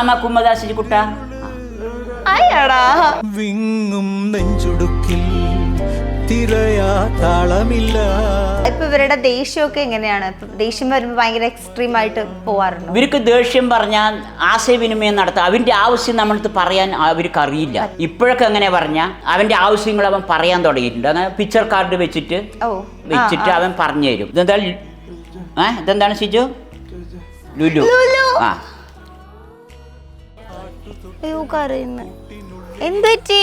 ആമാ കുമ്മദാസിജി കുട്ട അയ്യടാ വിങ്ങും നെഞ്ചുടുക്കിൽ തിരയാ താളമില്ല. ഇപ്പൊ ഇവരുടെ ദേഷ്യമൊക്കെ എങ്ങനെയാണ്? ദേഷ്യം വരുമ്പോ ഭയങ്കര എക്സ്ട്രീം ആയിട്ട് പോവാറുണ്ടോ? ഇവർക്ക് ദേഷ്യം പറഞ്ഞാൽ ആശയവിനിമയം നടത്താം. അവന്റെ ആവശ്യം നമ്മളടുത്ത് പറയാൻ അവർക്ക് അറിയില്ല. ഇപ്പോഴൊക്കെ എങ്ങനെ പറഞ്ഞാൽ അവന്റെ ആവശ്യങ്ങൾ അവൻ പറയാൻ തുടങ്ങിയിട്ടുണ്ട്. അങ്ങനെ പിക്ചർ കാർഡ് വെച്ചിട്ട് അവൻ പറഞ്ഞു തരും. ഇതെന്താണ് ഷിജു? ലുലു. ആ എന്തുപറ്റി?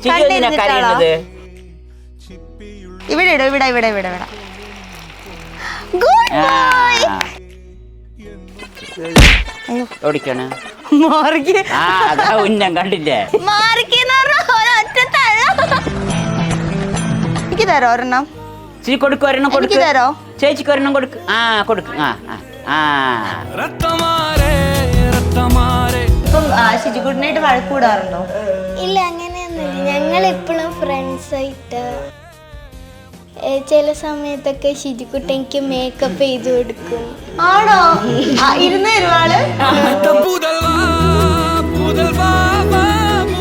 ഷിജു എന്തിനാ കരയുന്നത്? ഇവിടെ ഇടോ, ഇവിടെ ഇവിടെ ഇവിടെ ഇവിടെ. Good boy. ഓടിക്കാണ് മാറിക്ക്. ആ അതാ ഉന്നം കണ്ടില്ലേ? മാറിക്കെന്ന് പറഞ്ഞ ഒരൊറ്റ തള്ള. എനിക്ക് തരോ ഒരെണ്ണം? ചേച്ചി കൊടുക്കും, ഒരെണ്ണം കൊടുക്ക്. തരോ? ചേച്ചിക്ക് ഒരെണ്ണം കൊടുക്ക്. ആ കൊടുക്ക്. ഇപ്പം ഷിജുകുട്ടനായിട്ട് വഴക്കൂടാറുണ്ടോ? ഇല്ല, അങ്ങനെയൊന്നുമില്ല. ഞങ്ങൾ എപ്പോഴും ഫ്രണ്ട്സ് ആയിട്ട്. ചില സമയത്തൊക്കെ ഷിജുക്കുട്ട എനിക്ക് മേക്കപ്പ് ചെയ്ത് കൊടുക്കും. ആണോ? ഇരുന്ന് തരുവാള്.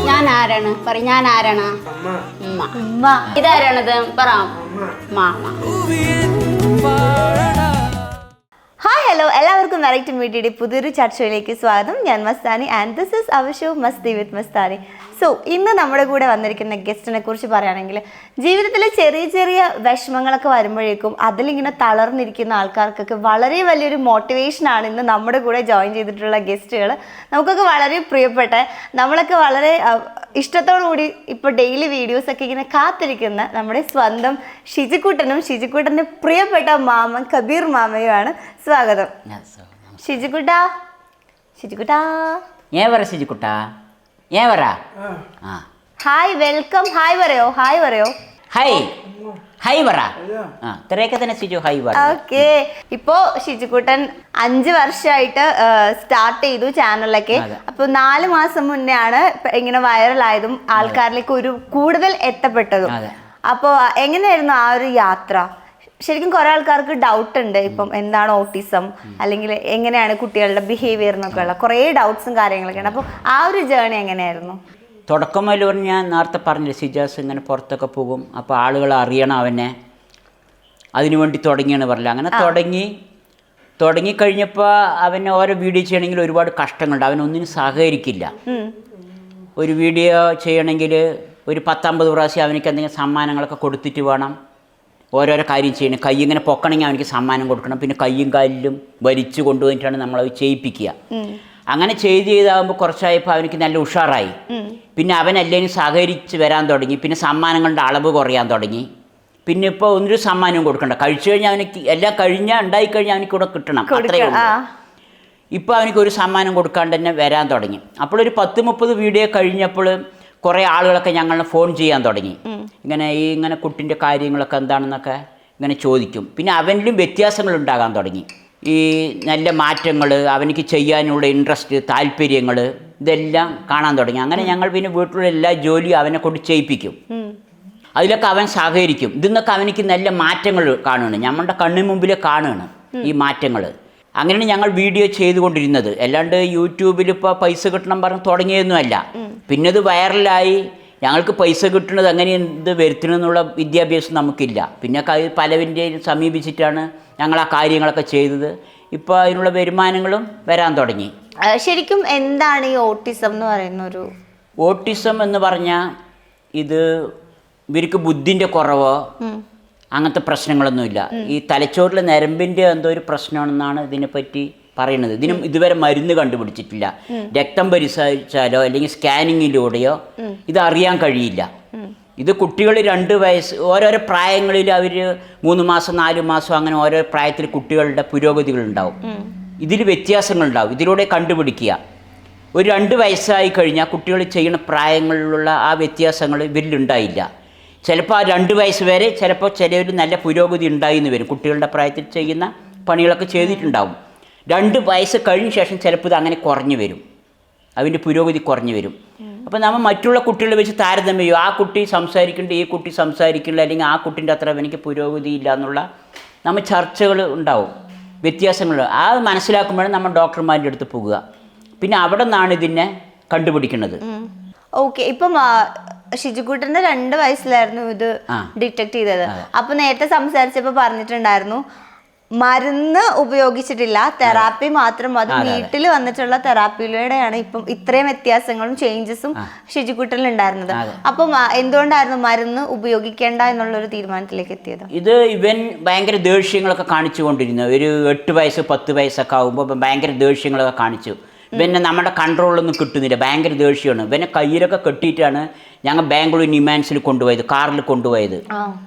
ഞാൻ ആരാണ്? പറ, ഞാൻ ആരാണ്? ഉമ്മ. ഇതാരാണത്? പറ. മാമ. ഹായ് ഹലോ, എല്ലാവർക്കും വെറൈറ്റി മീഡിയയുടെ പുതിയൊരു ചർച്ചയിലേക്ക് സ്വാഗതം. ഞാൻ Mastani and this is our show Masti with Mastani. So ഇന്ന് നമ്മുടെ കൂടെ വന്നിരിക്കുന്ന ഗസ്റ്റിനെ കുറിച്ച് പറയുകയാണെങ്കിൽ ജീവിതത്തിലെ ചെറിയ ചെറിയ വിഷമങ്ങളൊക്കെ വരുമ്പോഴേക്കും അതിലിങ്ങനെ തളർന്നിരിക്കുന്ന ആൾക്കാർക്കൊക്കെ വളരെ വലിയൊരു മോട്ടിവേഷനാണ് ഇന്ന് നമ്മുടെ കൂടെ ജോയിൻ ചെയ്തിട്ടുള്ള ഗസ്റ്റുകൾ. നമുക്കൊക്കെ വളരെ പ്രിയപ്പെട്ട, നമ്മളൊക്കെ വളരെ ഇഷ്ടത്തോടു കൂടി ഇപ്പോൾ ഡെയിലി വീഡിയോസൊക്കെ ഇങ്ങനെ കാത്തിരിക്കുന്ന നമ്മുടെ സ്വന്തം ഷിജുക്കുട്ടനും ഷിജുക്കുട്ടൻ്റെ പ്രിയപ്പെട്ട മാമൻ കബീർ മാമയുമാണ്. സ്വാഗതം ഷിജുക്കുട്ടാ. ഷിജുക്കുട്ടാ ഷിജുക്കുട്ടാ ഹായ്, വെൽക്കം. ഹായ് പറയോ, ഹായ് പറയോ. ഹായ് പറ. ഇത്രയൊക്കെ തന്നെ ഷിജു ഹായ് പറ. ഓക്കെ. ഇപ്പോ ഷിജുക്കുട്ടൻ 5 വർഷമായിട്ട് സ്റ്റാർട്ട് ചെയ്തു ചാനലൊക്കെ. അപ്പൊ 4 മാസം മുന്നേ ആണ് ഇങ്ങനെ വൈറലായതും ആൾക്കാരിലേക്ക് ഒരു കൂടുതൽ എത്തപ്പെട്ടതും. അപ്പോ എങ്ങനെയായിരുന്നു ആ ഒരു യാത്ര? ശരിക്കും കുറെ ആൾക്കാർക്ക് ഡൗട്ട് ഉണ്ട്, ഇപ്പം എന്താണ് ഓട്ടിസം, അല്ലെങ്കിൽ എങ്ങനെയാണ് കുട്ടികളുടെ ബിഹേവിയർ എന്നൊക്കെ ഉള്ള കുറേ ഡൗട്ട്സും കാര്യങ്ങളൊക്കെ ഉണ്ട്. അപ്പോൾ ആ ഒരു ജേർണി എങ്ങനെയായിരുന്നു? തുടക്കം മുതൽ ഞാൻ നേരത്തെ പറഞ്ഞില്ല, സിജാസ് ഇങ്ങനെ പുറത്തൊക്കെ പോകും, അപ്പോൾ ആളുകൾ അറിയണം അവനെ, അതിനുവേണ്ടി തുടങ്ങിയാണ് പറഞ്ഞില്ല. അങ്ങനെ തുടങ്ങിക്കഴിഞ്ഞപ്പോൾ അവനെ ഓരോ വീഡിയോ ചെയ്യണമെങ്കിൽ ഒരുപാട് കഷ്ടങ്ങളുണ്ട്. അവനൊന്നിനും സഹകരിക്കില്ല. ഒരു വീഡിയോ ചെയ്യണമെങ്കിൽ ഒരു 10-50 പ്രാവശ്യം അവനിക്ക് എന്തെങ്കിലും സമ്മാനങ്ങളൊക്കെ കൊടുത്തിട്ട് വേണം ഓരോരോ കാര്യം ചെയ്യണം. കൈ ഇങ്ങനെ പൊക്കണമെങ്കിൽ അവനിക്ക് സമ്മാനം കൊടുക്കണം. പിന്നെ കയ്യും കാലിലും വലിച്ചു കൊണ്ടുപോയിട്ടാണ് നമ്മളത് ചെയ്യിപ്പിക്കുക. അങ്ങനെ ചെയ്താകുമ്പോൾ കുറച്ചായപ്പോൾ അവനിക്ക് നല്ല ഉഷാറായി. പിന്നെ അവനല്ലേനും സഹകരിച്ച് വരാൻ തുടങ്ങി. പിന്നെ സമ്മാനങ്ങളുടെ അളവ് കുറയാൻ തുടങ്ങി. പിന്നെ ഇപ്പോൾ ഒന്നൊരു സമ്മാനവും കൊടുക്കണ്ട. കഴിച്ചു കഴിഞ്ഞാൽ അവനിക്ക് എല്ലാം ഉണ്ടായിക്കഴിഞ്ഞാൽ അവനിക്ക് കൂടെ കിട്ടണം, അത്രയേ ഉള്ളൂ. ഇപ്പോൾ അവനിക്ക് ഒരു സമ്മാനം കൊടുക്കാണ്ട് തന്നെ വരാൻ തുടങ്ങി. അപ്പോൾ ഒരു 10-30 വീഡിയോ കഴിഞ്ഞപ്പോൾ കുറേ ആളുകളൊക്കെ ഞങ്ങളെ ഫോൺ ചെയ്യാൻ തുടങ്ങി. ഇങ്ങനെ കുട്ടിൻ്റെ കാര്യങ്ങളൊക്കെ എന്താണെന്നൊക്കെ ഇങ്ങനെ ചോദിക്കും. പിന്നെ അവനിലും വ്യത്യാസങ്ങൾ ഉണ്ടാകാൻ തുടങ്ങി. ഈ നല്ല മാറ്റങ്ങൾ, അവനിക്ക് ചെയ്യാനുള്ള ഇൻട്രസ്റ്റ്, താല്പര്യങ്ങൾ ഇതെല്ലാം കാണാൻ തുടങ്ങി. അങ്ങനെ ഞങ്ങൾ പിന്നെ വീട്ടിലുള്ള എല്ലാ ജോലിയും അവനെ കൊണ്ട് ചെയ്യിപ്പിക്കും. അതിലൊക്കെ അവൻ സഹകരിക്കും. ഇതിന്നൊക്കെ അവനിക്ക് നല്ല മാറ്റങ്ങൾ കാണുകയാണ്, ഞങ്ങളുടെ കണ്ണിന് മുമ്പിൽ കാണുകയാണ് ഈ മാറ്റങ്ങൾ. അങ്ങനെയാണ് ഞങ്ങൾ വീഡിയോ ചെയ്തുകൊണ്ടിരുന്നത്. അല്ലാണ്ട് യൂട്യൂബിൽ ഇപ്പോൾ പൈസ കിട്ടണം പറഞ്ഞ് തുടങ്ങിയൊന്നുമല്ല. പിന്നെ ഇത് വൈറലായി. ഞങ്ങൾക്ക് പൈസ കിട്ടുന്നത് അങ്ങനെ എന്ത് വരുത്തണമെന്നുള്ള വിദ്യാഭ്യാസം നമുക്കില്ല. പിന്നെ പലവിൻ്റെയും സമീപിച്ചിട്ടാണ് ഞങ്ങൾ ആ കാര്യങ്ങളൊക്കെ ചെയ്തത്. ഇപ്പോൾ അതിനുള്ള വരുമാനങ്ങളും വരാൻ തുടങ്ങി. ശരിക്കും എന്താണ് ഈ ഓട്ടിസം എന്ന് പറയുന്ന ഒരു? ഓട്ടിസം എന്ന് പറഞ്ഞാൽ ഇത് ഇവർക്ക് ബുദ്ധിൻ്റെ കുറവോ അങ്ങനത്തെ പ്രശ്നങ്ങളൊന്നുമില്ല. ഈ തലച്ചോറിലെ നരമ്പിൻ്റെ എന്തോ ഒരു പ്രശ്നമാണെന്നാണ് ഇതിനെപ്പറ്റി പറയുന്നത്. ഇതിനും ഇതുവരെ മരുന്ന് കണ്ടുപിടിച്ചിട്ടില്ല. രക്തം പരിശോധിച്ചാലോ അല്ലെങ്കിൽ സ്കാനിങ്ങിലൂടെയോ ഇത് അറിയാൻ കഴിയില്ല. ഇത് കുട്ടികൾ 2 വയസ്സ് ഓരോരോ പ്രായങ്ങളിൽ അവർ 3 മാസം 4 മാസം അങ്ങനെ ഓരോ പ്രായത്തിൽ കുട്ടികളുടെ പുരോഗതികളുണ്ടാവും. ഇതിൽ വ്യത്യാസങ്ങളുണ്ടാവും. ഇതിലൂടെ കണ്ടുപിടിക്കുക. ഒരു 2 വയസ്സായി കഴിഞ്ഞാൽ കുട്ടികൾ ചെയ്യുന്ന പ്രായങ്ങളിലുള്ള ആ വ്യത്യാസങ്ങൾ ഇവരിലുണ്ടായില്ല. ചിലപ്പോൾ ആ 2 വയസ്സ് വരെ ചിലപ്പോൾ ചിലർ നല്ല പുരോഗതി ഉണ്ടായിന്ന് വരും. കുട്ടികളുടെ പ്രായത്തിൽ ചെയ്യുന്ന പണികളൊക്കെ ചെയ്തിട്ടുണ്ടാവും. 2 വയസ്സ് കഴിഞ്ഞ ശേഷം ചിലപ്പോൾ ഇത് അങ്ങനെ കുറഞ്ഞു വരും, അതിൻ്റെ പുരോഗതി കുറഞ്ഞു വരും. അപ്പോൾ നമ്മൾ മറ്റുള്ള കുട്ടികളെ വെച്ച് താരതമ്യം ചെയ്യും. ആ കുട്ടി സംസാരിക്കേണ്ട, ഈ കുട്ടി സംസാരിക്കില്ല, അല്ലെങ്കിൽ ആ കുട്ടീൻ്റെ അത്ര എനിക്ക് പുരോഗതി ഇല്ല എന്നുള്ള നമ്മൾ ചർച്ചകൾ ഉണ്ടാവും, വ്യത്യാസങ്ങൾ. അത് മനസ്സിലാക്കുമ്പോഴാണ് നമ്മൾ ഡോക്ടർമാരുടെ അടുത്ത് പോകുക. പിന്നെ അവിടെ നിന്നാണ് ഇതിനെ കണ്ടുപിടിക്കുന്നത്. ഓക്കെ. ഇപ്പം ഷിജുക്കുട്ടന്റെ 2 വയസ്സിലായിരുന്നു ഇത് ഡിറ്റക്ട് ചെയ്തത്. അപ്പൊ നേരത്തെ സംസാരിച്ചപ്പോ പറഞ്ഞിട്ടുണ്ടായിരുന്നു മരുന്ന് ഉപയോഗിച്ചിട്ടില്ല, തെറാപ്പി മാത്രം. അത് വീട്ടിൽ വന്നിട്ടുള്ള തെറാപ്പിയിലൂടെയാണ് ഇപ്പം ഇത്രയും വ്യത്യാസങ്ങളും ചേഞ്ചസും ഷിജുക്കുട്ടനിൽ ഉണ്ടായിരുന്നത്. അപ്പം എന്തുകൊണ്ടായിരുന്നു മരുന്ന് ഉപയോഗിക്കേണ്ട എന്നുള്ളൊരു തീരുമാനത്തിലേക്ക് എത്തിയത്? ഇത് ഇവൻ ഭയങ്കര ദേഷ്യങ്ങളൊക്കെ കാണിച്ചുകൊണ്ടിരുന്നു. ഒരു 8 വയസ്സ് 10 വയസ്സൊക്കെ ആകുമ്പോൾ ഭയങ്കര ദേഷ്യങ്ങളൊക്കെ കാണിച്ചു. പിന്നെ നമ്മുടെ കൺട്രോളൊന്നും കിട്ടുന്നില്ല, ഭയങ്കര ദേഷ്യമാണ്. പിന്നെ കയ്യിലൊക്കെ കെട്ടിയിട്ടാണ് ഞങ്ങൾ ബാംഗ്ലൂർ നിമാൻസിൽ കൊണ്ടുപോയത്, കാറിൽ കൊണ്ടുപോയത്.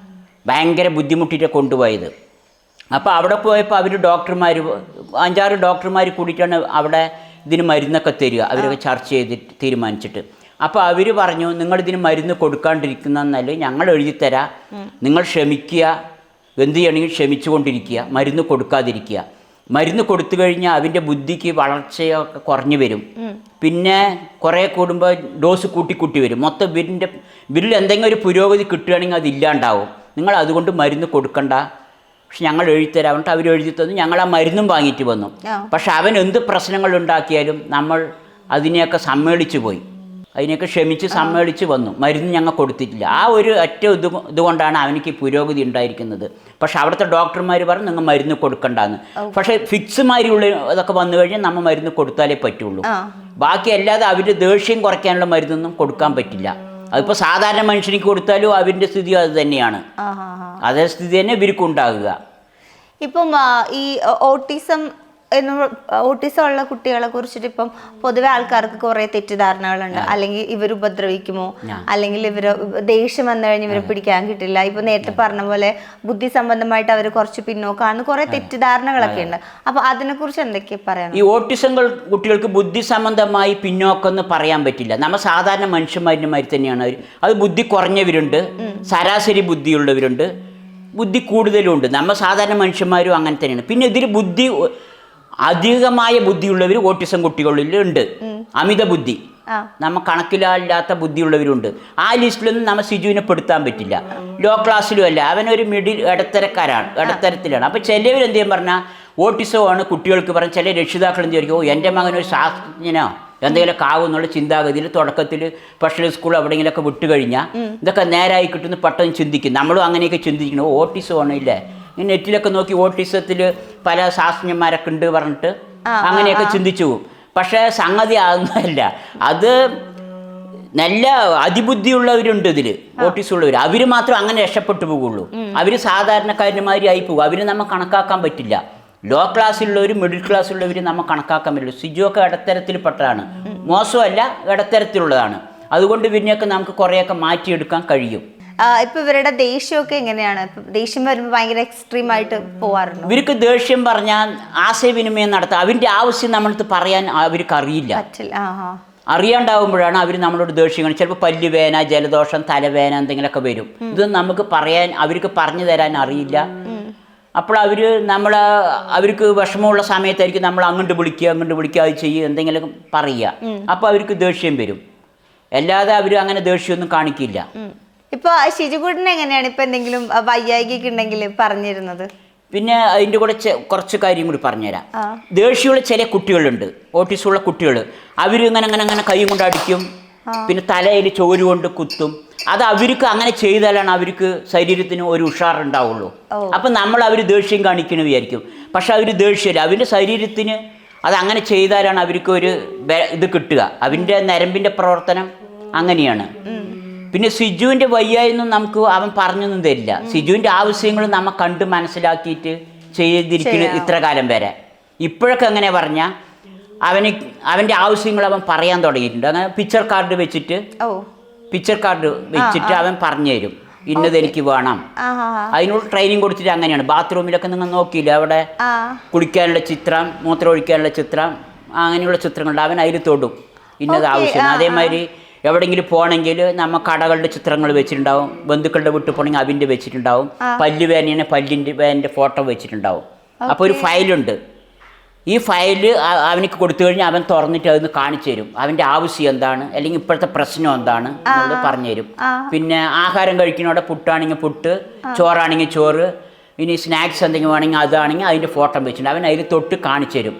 ഭയങ്കര ബുദ്ധിമുട്ടിയിട്ട് കൊണ്ടുപോയത്. അപ്പോൾ അവിടെ പോയപ്പോൾ അവർ ഡോക്ടർമാർ 5-6 ഡോക്ടർമാർ കൂടിയിട്ടാണ് അവിടെ ഇതിന് മരുന്നൊക്കെ തരിക. അവരൊക്കെ ചർച്ച ചെയ്തിട്ട് തീരുമാനിച്ചിട്ട്. അപ്പോൾ അവർ പറഞ്ഞു, നിങ്ങളിതിന് മരുന്ന് കൊടുക്കാണ്ടിരിക്കുന്നതെന്നല്ല, ഞങ്ങൾ എഴുതിത്തരാം, നിങ്ങൾ ക്ഷമിക്കുക, എന്ത് ചെയ്യണമെങ്കിൽ ക്ഷമിച്ചുകൊണ്ടിരിക്കുക, മരുന്ന് കൊടുക്കാതിരിക്കുക. മരുന്ന് കൊടുത്തു കഴിഞ്ഞാൽ അവൻ്റെ ബുദ്ധിക്ക് വളർച്ചയൊക്കെ കുറഞ്ഞു വരും. പിന്നെ കുറേ കൂടുമ്പോൾ ഡോസ് കൂട്ടി വരും. മൊത്തം ഇവരിൽ എന്തെങ്കിലും ഒരു പുരോഗതി കിട്ടുകയാണെങ്കിൽ അതില്ലാണ്ടാവും. നിങ്ങൾ അതുകൊണ്ട് മരുന്ന് കൊടുക്കണ്ട, പക്ഷെ ഞങ്ങൾ എഴുതിത്തരാം. അവർ എഴുതി തന്നു. ഞങ്ങൾ ആ മരുന്നും വാങ്ങിയിട്ട് വന്നു. പക്ഷെ അവൻ എന്ത് പ്രശ്നങ്ങൾ ഉണ്ടാക്കിയാലും നമ്മൾ അതിനെയൊക്കെ സമ്മേളിച്ചു പോയി, അതിനെയൊക്കെ ക്ഷമിച്ച് സമ്മേളിച്ച് വന്നു. മരുന്ന് ഞങ്ങൾ കൊടുത്തിട്ടില്ല. ആ ഒരു ഇതുകൊണ്ടാണ് അവനിക്ക് പുരോഗതി ഉണ്ടായിരിക്കുന്നത്. പക്ഷെ അവിടുത്തെ ഡോക്ടർമാർ പറഞ്ഞു നിങ്ങൾ മരുന്ന് കൊടുക്കണ്ടെന്ന്. പക്ഷേ ഫിക്സുമാരിയുള്ള ഇതൊക്കെ വന്നു കഴിഞ്ഞാൽ നമ്മൾ മരുന്ന് കൊടുത്താലേ പറ്റുള്ളൂ. ബാക്കി അല്ലാതെ അവരുടെ ദേഷ്യം കുറയ്ക്കാനുള്ള മരുന്നൊന്നും കൊടുക്കാൻ പറ്റില്ല. അതിപ്പോൾ സാധാരണ മനുഷ്യനിക്ക് കൊടുത്താലും അവൻ്റെ സ്ഥിതി അത് തന്നെയാണ്. അതേ സ്ഥിതി തന്നെ ഇവർക്കും ഉണ്ടാകുക. ഇപ്പം ഈ ഓട്ടിസം ഉള്ള കുട്ടികളെ കുറിച്ചിട്ട് ഇപ്പം പൊതുവെ ആൾക്കാർക്ക് കുറെ തെറ്റിദ്ധാരണകളുണ്ട്. അല്ലെങ്കിൽ ഇവർ ഉപദ്രവിക്കുമോ, അല്ലെങ്കിൽ ഇവര് ദേഷ്യം വന്നു കഴിഞ്ഞ് ഇവരെ പിടിക്കാൻ കിട്ടില്ല. ഇപ്പൊ നേരത്തെ പറഞ്ഞ പോലെ ബുദ്ധി സംബന്ധമായിട്ട് അവർ കുറച്ച് പിന്നോക്കാന്ന് കുറെ തെറ്റിദ്ധാരണകളൊക്കെ ഉണ്ട്. അപ്പൊ അതിനെ കുറിച്ച് എന്തൊക്കെയാ പറയാം? ഈ ഓട്ടിസം കുട്ടികൾക്ക് ബുദ്ധി സംബന്ധമായി പിന്നോക്കം എന്ന് പറയാൻ പറ്റില്ല. നമ്മൾ സാധാരണ മനുഷ്യന്മാരുമാതിരി തന്നെയാണ് അവർ. അത് ബുദ്ധി കുറഞ്ഞവരുണ്ട്, ശരാശരി ബുദ്ധിയുള്ളവരുണ്ട്, ബുദ്ധി കൂടുതലുണ്ട്. നമ്മൾ സാധാരണ മനുഷ്യന്മാരും അങ്ങനെ തന്നെയാണ്. പിന്നെ ഇതിൽ ബുദ്ധി അധികമായ ബുദ്ധിയുള്ളവർ ഓട്ടിസം കുട്ടികളിലുണ്ട്. അമിത ബുദ്ധി, നമ്മ കണക്കിലാത്ത ബുദ്ധിയുള്ളവരുണ്ട്. ആ ലിസ്റ്റിലൊന്നും നമ്മൾ സിജുവിനെ പെടുത്താൻ പറ്റില്ല. ലോ ക്ലാസ്സിലും അല്ല, അവനൊരു ഇടത്തരത്തിലാണ്. അപ്പോൾ ചിലവരെന്ത് ചെയ്യാൻ പറഞ്ഞാൽ ഓട്ടിസമാണ് കുട്ടികൾക്ക് പറഞ്ഞ ചില രക്ഷിതാക്കൾ എന്ത് ചോദിക്കും, എൻ്റെ മകനൊരു ശാസ്ത്രജ്ഞനോ എന്തെങ്കിലുമൊക്കെ ആകുന്നുള്ള ചിന്താഗതിയിൽ തുടക്കത്തിൽ സ്പെഷ്യൽ സ്കൂൾ എവിടെയെങ്കിലുമൊക്കെ വിട്ട് കഴിഞ്ഞാൽ ഇതൊക്കെ നേരായി കിട്ടുന്ന പെട്ടെന്ന് ചിന്തിക്കും. നമ്മളും അങ്ങനെയൊക്കെ ചിന്തിക്കണം, ഓട്ടിസമാണ് ഇല്ലേ. ഈ നെറ്റിലൊക്കെ നോക്കി ഓട്ടിസത്തിൽ പല ശാസ്ത്രജ്ഞന്മാരൊക്കെ ഉണ്ട് പറഞ്ഞിട്ട് അങ്ങനെയൊക്കെ ചിന്തിച്ചു പോകും. പക്ഷേ സംഗതി അതൊന്നുമല്ല. അത് നല്ല അതിബുദ്ധിയുള്ളവരുണ്ട് ഇതിൽ, ഓട്ടിസം ഉള്ളവർ. അവർ മാത്രം അങ്ങനെ രക്ഷപ്പെട്ടു പോകുള്ളൂ. അവർ സാധാരണക്കാരന്മാരി ആയി പോകും. അവർ നമ്മൾ കണക്കാക്കാൻ പറ്റില്ല. ലോ ക്ലാസ്സിലുള്ളവർ, മിഡിൽ ക്ലാസ്സിലുള്ളവർ നമ്മൾ കണക്കാക്കാൻ പറ്റില്ല. സിജുവൊക്കെ ഇടത്തരത്തിൽപ്പെട്ടതാണ്, മോശമല്ല, ഇടത്തരത്തിലുള്ളതാണ്. അതുകൊണ്ട് പിന്നെയൊക്കെ നമുക്ക് കുറേയൊക്കെ മാറ്റിയെടുക്കാൻ കഴിയും. ഇപ്പൊ ഇവരുടെ ദേഷ്യമൊക്കെ എങ്ങനെയാണ്? ദേഷ്യം വരുമ്പോൾ ഭയങ്കര എക്സ്ട്രീം ആയിട്ട് പോവാറുണ്ട്. ഇവർക്ക് ദേഷ്യം പറഞ്ഞാൽ ആശയവിനിമയം നടത്താം. അവൻ്റെ ആവശ്യം നമ്മളടുത്ത് പറയാൻ അവർക്ക് അറിയില്ല. അറിയാണ്ടാവുമ്പോഴാണ് അവർ നമ്മളോട് ദേഷ്യം കാണും. ചിലപ്പോൾ പല്ല് വേന, ജലദോഷം, തലവേന എന്തെങ്കിലുമൊക്കെ വരും. ഇത് നമുക്ക് പറയാൻ, അവർക്ക് പറഞ്ഞു തരാൻ അറിയില്ല. അപ്പോൾ അവർക്ക് വിഷമമുള്ള സമയത്തായിരിക്കും നമ്മൾ അങ്ങോട്ട് വിളിക്കുക അത് ചെയ്യുക, എന്തെങ്കിലും പറയുക. അപ്പോൾ അവർക്ക് ദേഷ്യം വരും. അല്ലാതെ അവർ അങ്ങനെ ദേഷ്യമൊന്നും കാണിക്കില്ല. ഇപ്പൊ ഷിജുകുട്ടൻ എങ്ങനെയാണ് ഇപ്പൊ എന്തെങ്കിലും വയ്യായികൊക്കെ ഉണ്ടെങ്കിൽ പറഞ്ഞിരുന്നത്? പിന്നെ അതിൻ്റെ കൂടെ കുറച്ച് കാര്യം കൂടി പറഞ്ഞുതരാം. ദേഷ്യമുള്ള ചില കുട്ടികളുണ്ട്, ഓട്ടിസമുള്ള കുട്ടികൾ. അവർ ഇങ്ങനെ കൈ കൊണ്ട് അടിക്കും, പിന്നെ തലയിൽ ചോര് കൊണ്ട് കുത്തും. അത് അവർക്ക് അങ്ങനെ ചെയ്താലാണ് അവർക്ക് ശരീരത്തിന് ഒരു ഉഷാറുണ്ടാവുള്ളൂ. അപ്പം അവർ ദേഷ്യം കാണിക്കണ വിചാരിക്കും. പക്ഷെ അവർ ദേഷ്യമില്ല, അവൻ്റെ ശരീരത്തിന് അത് അങ്ങനെ ചെയ്താലാണ് അവർക്ക് ഒരു ഇത് കിട്ടുക. അവൻ്റെ നരമ്പിൻ്റെ പ്രവർത്തനം അങ്ങനെയാണ്. പിന്നെ സിജുവിൻ്റെ വയ്യായൊന്നും നമുക്ക് അവൻ പറഞ്ഞൊന്നും തരില്ല. സിജുവിൻ്റെ ആവശ്യങ്ങൾ നമ്മൾ കണ്ട് മനസ്സിലാക്കിയിട്ട് ചെയ്തിരിക്കുന്ന ഇത്ര കാലം വരെ. ഇപ്പോഴൊക്കെ എങ്ങനെ പറഞ്ഞാൽ അവൻ്റെ ആവശ്യങ്ങൾ അവൻ പറയാൻ തുടങ്ങിയിട്ടുണ്ട്. അങ്ങനെ പിക്ചർ കാർഡ് വെച്ചിട്ട് അവൻ പറഞ്ഞു തരും, ഇന്നത് എനിക്ക് വേണം. അതിനോട് ട്രെയിനിങ് കൊടുത്തിട്ട് അങ്ങനെയാണ്. ബാത്റൂമിലൊക്കെ നിങ്ങൾ നോക്കിയില്ല, അവിടെ കുളിക്കാനുള്ള ചിത്രം, മൂത്രം ഒഴിക്കാനുള്ള ചിത്രം, അങ്ങനെയുള്ള ചിത്രങ്ങളുണ്ട്. അവൻ അതിൽ തൊടും, ഇന്നത് ആവശ്യം. അതേമാതിരി എവിടെയെങ്കിലും പോകണമെങ്കിൽ നമ്മൾ കടകളുടെ ചിത്രങ്ങൾ വെച്ചിട്ടുണ്ടാവും, ബന്ധുക്കളുടെ വീട്ടിൽ പോകണമെങ്കിൽ അതിൻ്റെ വെച്ചിട്ടുണ്ടാവും, പല്ല് വേനയാണെങ്കിൽ വേൻ്റെ ഫോട്ടോ വെച്ചിട്ടുണ്ടാവും. അപ്പോൾ ഒരു ഫയലുണ്ട്. ഈ ഫയല് അവനക്ക് കൊടുത്തു കഴിഞ്ഞാൽ അവൻ തുറന്നിട്ട് അതൊന്ന് കാണിച്ചു തരും. അവൻ്റെ ആവശ്യം എന്താണ്, അല്ലെങ്കിൽ ഇപ്പോഴത്തെ പ്രശ്നം എന്താണ് എന്നുള്ളത് പറഞ്ഞു തരും. പിന്നെ ആഹാരം കഴിക്കുന്നതോടെ പുട്ടാണെങ്കിൽ പുട്ട്, ചോറാണെങ്കിൽ ചോറ്, ഇനി സ്നാക്സ് എന്തെങ്കിലും വേണമെങ്കിൽ അതാണെങ്കിൽ അതിൻ്റെ ഫോട്ടോ വെച്ചിട്ടുണ്ട്. അവൻ അതിൽ തൊട്ട് കാണിച്ചു തരും.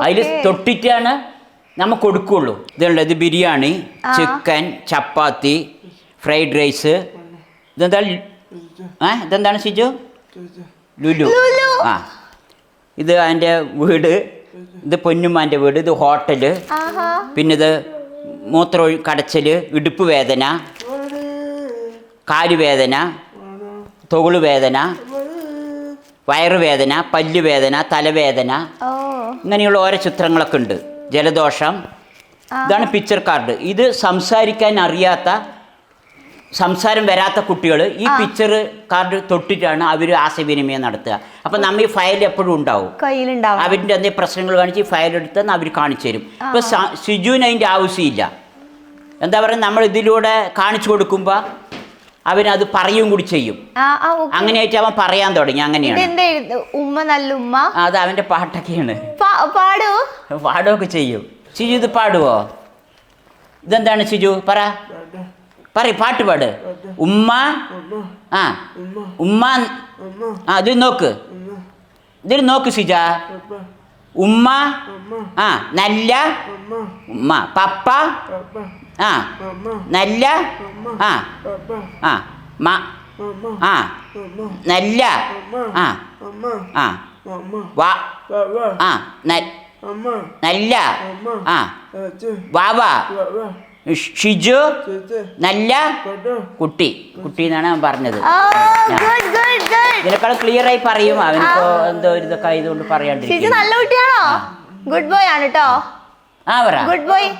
അതിൽ തൊട്ടിട്ടാണ് നമുക്ക് കൊടുക്കുള്ളൂ. ഇത് ബിരിയാണി, ചിക്കൻ, ചപ്പാത്തി, ഫ്രൈഡ് റൈസ്. ഇതെന്താണ് ഷിജു? ലുലു. ആ, ഇത് അതിൻ്റെ വീട്, ഇത് പൊന്നുമ്മാൻ്റെ വീട്, ഇത് ഹോട്ടല്. പിന്നെ ഇത് കടച്ചൽ, ഇടുപ്പ് വേദന, കാലുവേദന, തൊകുളുവേദന, വയറുവേദന, പല്ലുവേദന, തലവേദന, ഇങ്ങനെയുള്ള ഓരോ ചിത്രങ്ങളൊക്കെ ഉണ്ട്. ജലദോഷം. ഇതാണ് പിക്ചർ കാർഡ്. ഇത് സംസാരം വരാത്ത കുട്ടികൾ ഈ പിക്ചർ കാർഡ് തൊട്ടിട്ടാണ് അവർ ആശയവിനിമയം നടത്തുക. അപ്പം നമ്മൾ ഈ ഫയൽ എപ്പോഴും ഉണ്ടാവും കയ്യിലുണ്ടാവും. അവരുടെ എന്തെങ്കിലും പ്രശ്നങ്ങൾ കാണിച്ച് ഈ ഫയൽ എടുത്തെന്ന് അവർ കാണിച്ചു തരും. ഇപ്പം ഷിജുവിന് അതിൻ്റെ ആവശ്യമില്ല. എന്താ പറയുക, നമ്മൾ ഇതിലൂടെ കാണിച്ചു കൊടുക്കുമ്പോൾ അവനത് പറയും കൂടി ചെയ്യും. അങ്ങനെയായിട്ട് അവൻ പറയാൻ തുടങ്ങി. അങ്ങനെയാണ് ഉമ്മ നല്ല ഉമ്മ. അത് അവൻ്റെ പാട്ടൊക്കെയാണ്. പാടുവൊക്കെ ചെയ്യും. ഷിജു ഇത് പാടുവോ? ഇതെന്താണ് ഷിജു? പാട്ട് പാട്. ഉമ്മ. ആ, ഉമ്മ. ആ, ഇതിൽ നോക്ക് ഷിജ. ഉമ്മ. ആ, നല്ല ഉമ്മ. പപ്പ. ആ, നല്ല. ആ, ആ, ആ, നല്ല. ആ, ആ, വാ. ആ, നല്ല. ആ, വാവ. ഷിജു നല്ല കുട്ടി എന്നാണ് അവൻ പറഞ്ഞത്. ഇതിനേക്കാൾ ക്ലിയർ ആയി പറയും. അവനിപ്പോ എന്തോ ഇതൊക്കെ ആയതുകൊണ്ട് പറയാണ്ടിരിക്കും. നല്ല കുട്ടിയാണോ? ഗുഡ് ബോയ് ആണ് കേട്ടോ. Good boy.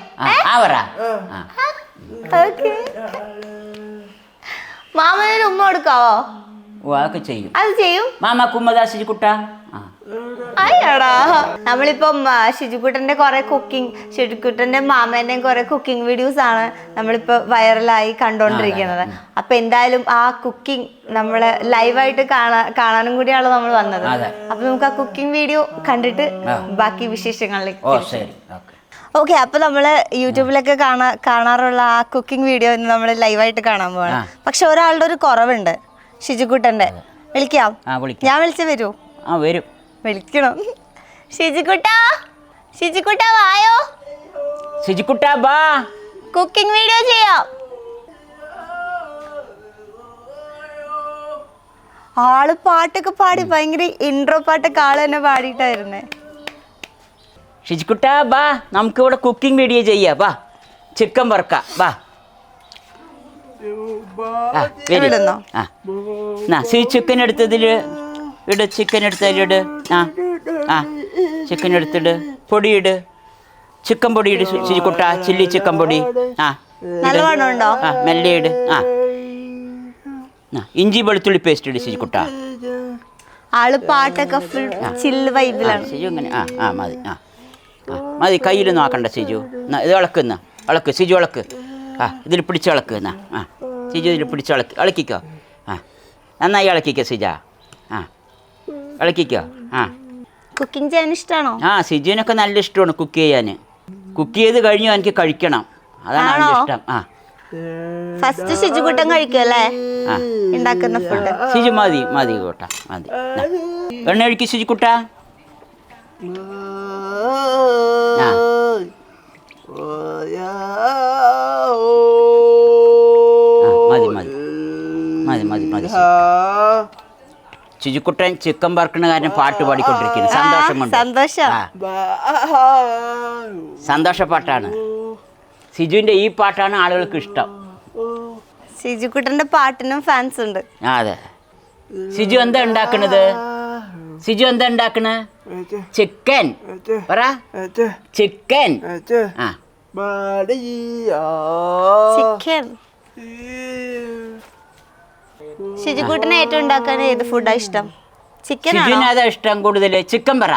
മാമനൊരു ഉമ്മ കൊടുക്കാവോ? അതൊക്കെ ചെയ്യും. അത് ചെയ്യും. മാമ കുമ്മദാ ഷിജുക്കുട്ട. അയ്യടാ, നമ്മളിപ്പം ഷിജുക്കുട്ടന്റെ കുറെ ഷിജുക്കുട്ടന്റെ മാമേന്റെയും കുറെ കുക്കിംഗ് വീഡിയോസ് ആണ് നമ്മളിപ്പോ വൈറലായി കണ്ടോണ്ടിരിക്കുന്നത്. അപ്പൊ എന്തായാലും ആ കുക്കിംഗ് നമ്മള് ലൈവായിട്ട് കാണാനും കൂടിയാണ് നമ്മൾ വന്നത്. അപ്പൊ നമുക്ക് ആ കുക്കിംഗ് വീഡിയോ കണ്ടിട്ട് ബാക്കി വിശേഷങ്ങളിലേക്ക്. ഓക്കെ, അപ്പൊ നമ്മള് യൂട്യൂബിലൊക്കെ കാണാറുള്ള ആ കുക്കിംഗ് വീഡിയോ ഇന്ന് നമ്മൾ ലൈവായിട്ട് കാണാൻ പോവാണ്. പക്ഷെ ഒരാളുടെ ഒരു കുറവുണ്ട്, ഷിജുക്കുട്ടന്റെ. വിളിക്കാം? ഞാൻ വിളിച്ച വരൂ? വരും. വിളിക്കണം. ഷിജുക്കുട്ട വായോ. ഷിജുക്കുട്ട ബാ, കുക്കിംഗ് വീഡിയോ ചെയ്യാം. ആള് പാട്ടൊക്കെ പാടി ഭയങ്കര ഇൻട്രോ പാട്ടൊക്കെ ആള് തന്നെ പാടിയിട്ടായിരുന്നേ. ഷിജുക്കുട്ട ബാ, നമുക്ക് ഇവിടെ കുക്കിംഗ് വീഡിയോ ചെയ്യാം. ബാ, ചിക്കൻ വറുക്കാം. ബാ, ചിക്കൻ എടുത്തതില് ഇട്. ചിക്കൻ എടുത്തതിലിട്. ചിക്കൻ എടുത്തിട്. പൊടിയിട്. ചിക്കൻ പൊടി ഇട് ഷിജുക്കുട്ട. ചില്ലി ചിക്കൻ പൊടി. മെല്ലെ ഇട്. ഇഞ്ചി വെളുത്തുള്ളി പേസ്റ്റ് ഇട് ഷിജുക്കുട്ട. ആള് പാട്ടൊക്കെ ചില്ല് വൈബിലാണ്. ഷിജു ഇങ്ങനെ മതി. കയ്യിൽ നോക്കണ്ട ഷിജു. ഇത് ഇളക്ക് ഷിജു, ഇളക്ക്. ഇതിൽ പിടിച്ച് ഇളക്ക്. ഷിജു ഇതിൽ പിടിച്ച് ഇളക്കിക്കോ. നന്നായി ഇളക്കിക്കോ ഷിജ. ഇളക്കിക്കോ. കുക്കിംഗ് ചെയ്യാൻ ഇഷ്ടമാണോ? ഷിജുവിനൊക്കെ നല്ല ഇഷ്ടമാണ് കുക്ക് ചെയ്യാൻ. കുക്ക് ചെയ്ത് കഴിഞ്ഞു എനിക്ക് കഴിക്കണം. അതാണ് അവൻ്റെ ഇഷ്ടം. ഫസ്റ്റ് ഷിജുക്കുട്ടൻ കഴിക്കുമല്ലേ ഉണ്ടാക്കുന്ന ഫുഡ്? ഷിജു മതി കൂട്ട, മതി. എണ്ണ ഒഴിക്ക് ഷിജുക്കുട്ട. മതി. ഷിജുക്കുട്ടൻ ചിക്കൻ വറുക്കണ കാരണം പാട്ട് പാടിക്കൊണ്ടിരിക്കുന്നു. സന്തോഷപ്പാട്ടാണ്. ഷിജുവിന്റെ ഈ പാട്ടാണ് ആളുകൾക്ക് ഇഷ്ടം. ഷിജുക്കുട്ടന്റെ പാട്ടിനും ഫാൻസ് ഉണ്ട്. അതെ. ഷിജു എന്താ ഉണ്ടാക്കണത്? ചിക്കൻ. പറ. ചിക്കൻ. ചിക്കൻ. ഷിജുക്കുട്ടനെ ഏറ്റവും ഉണ്ടാക്കാൻ ഏത് ഫുഡാ ഇഷ്ടം? ഷിജുവിന് ഏതാ ഇഷ്ടം കൂടുതൽ? ചിക്കൻ പറ.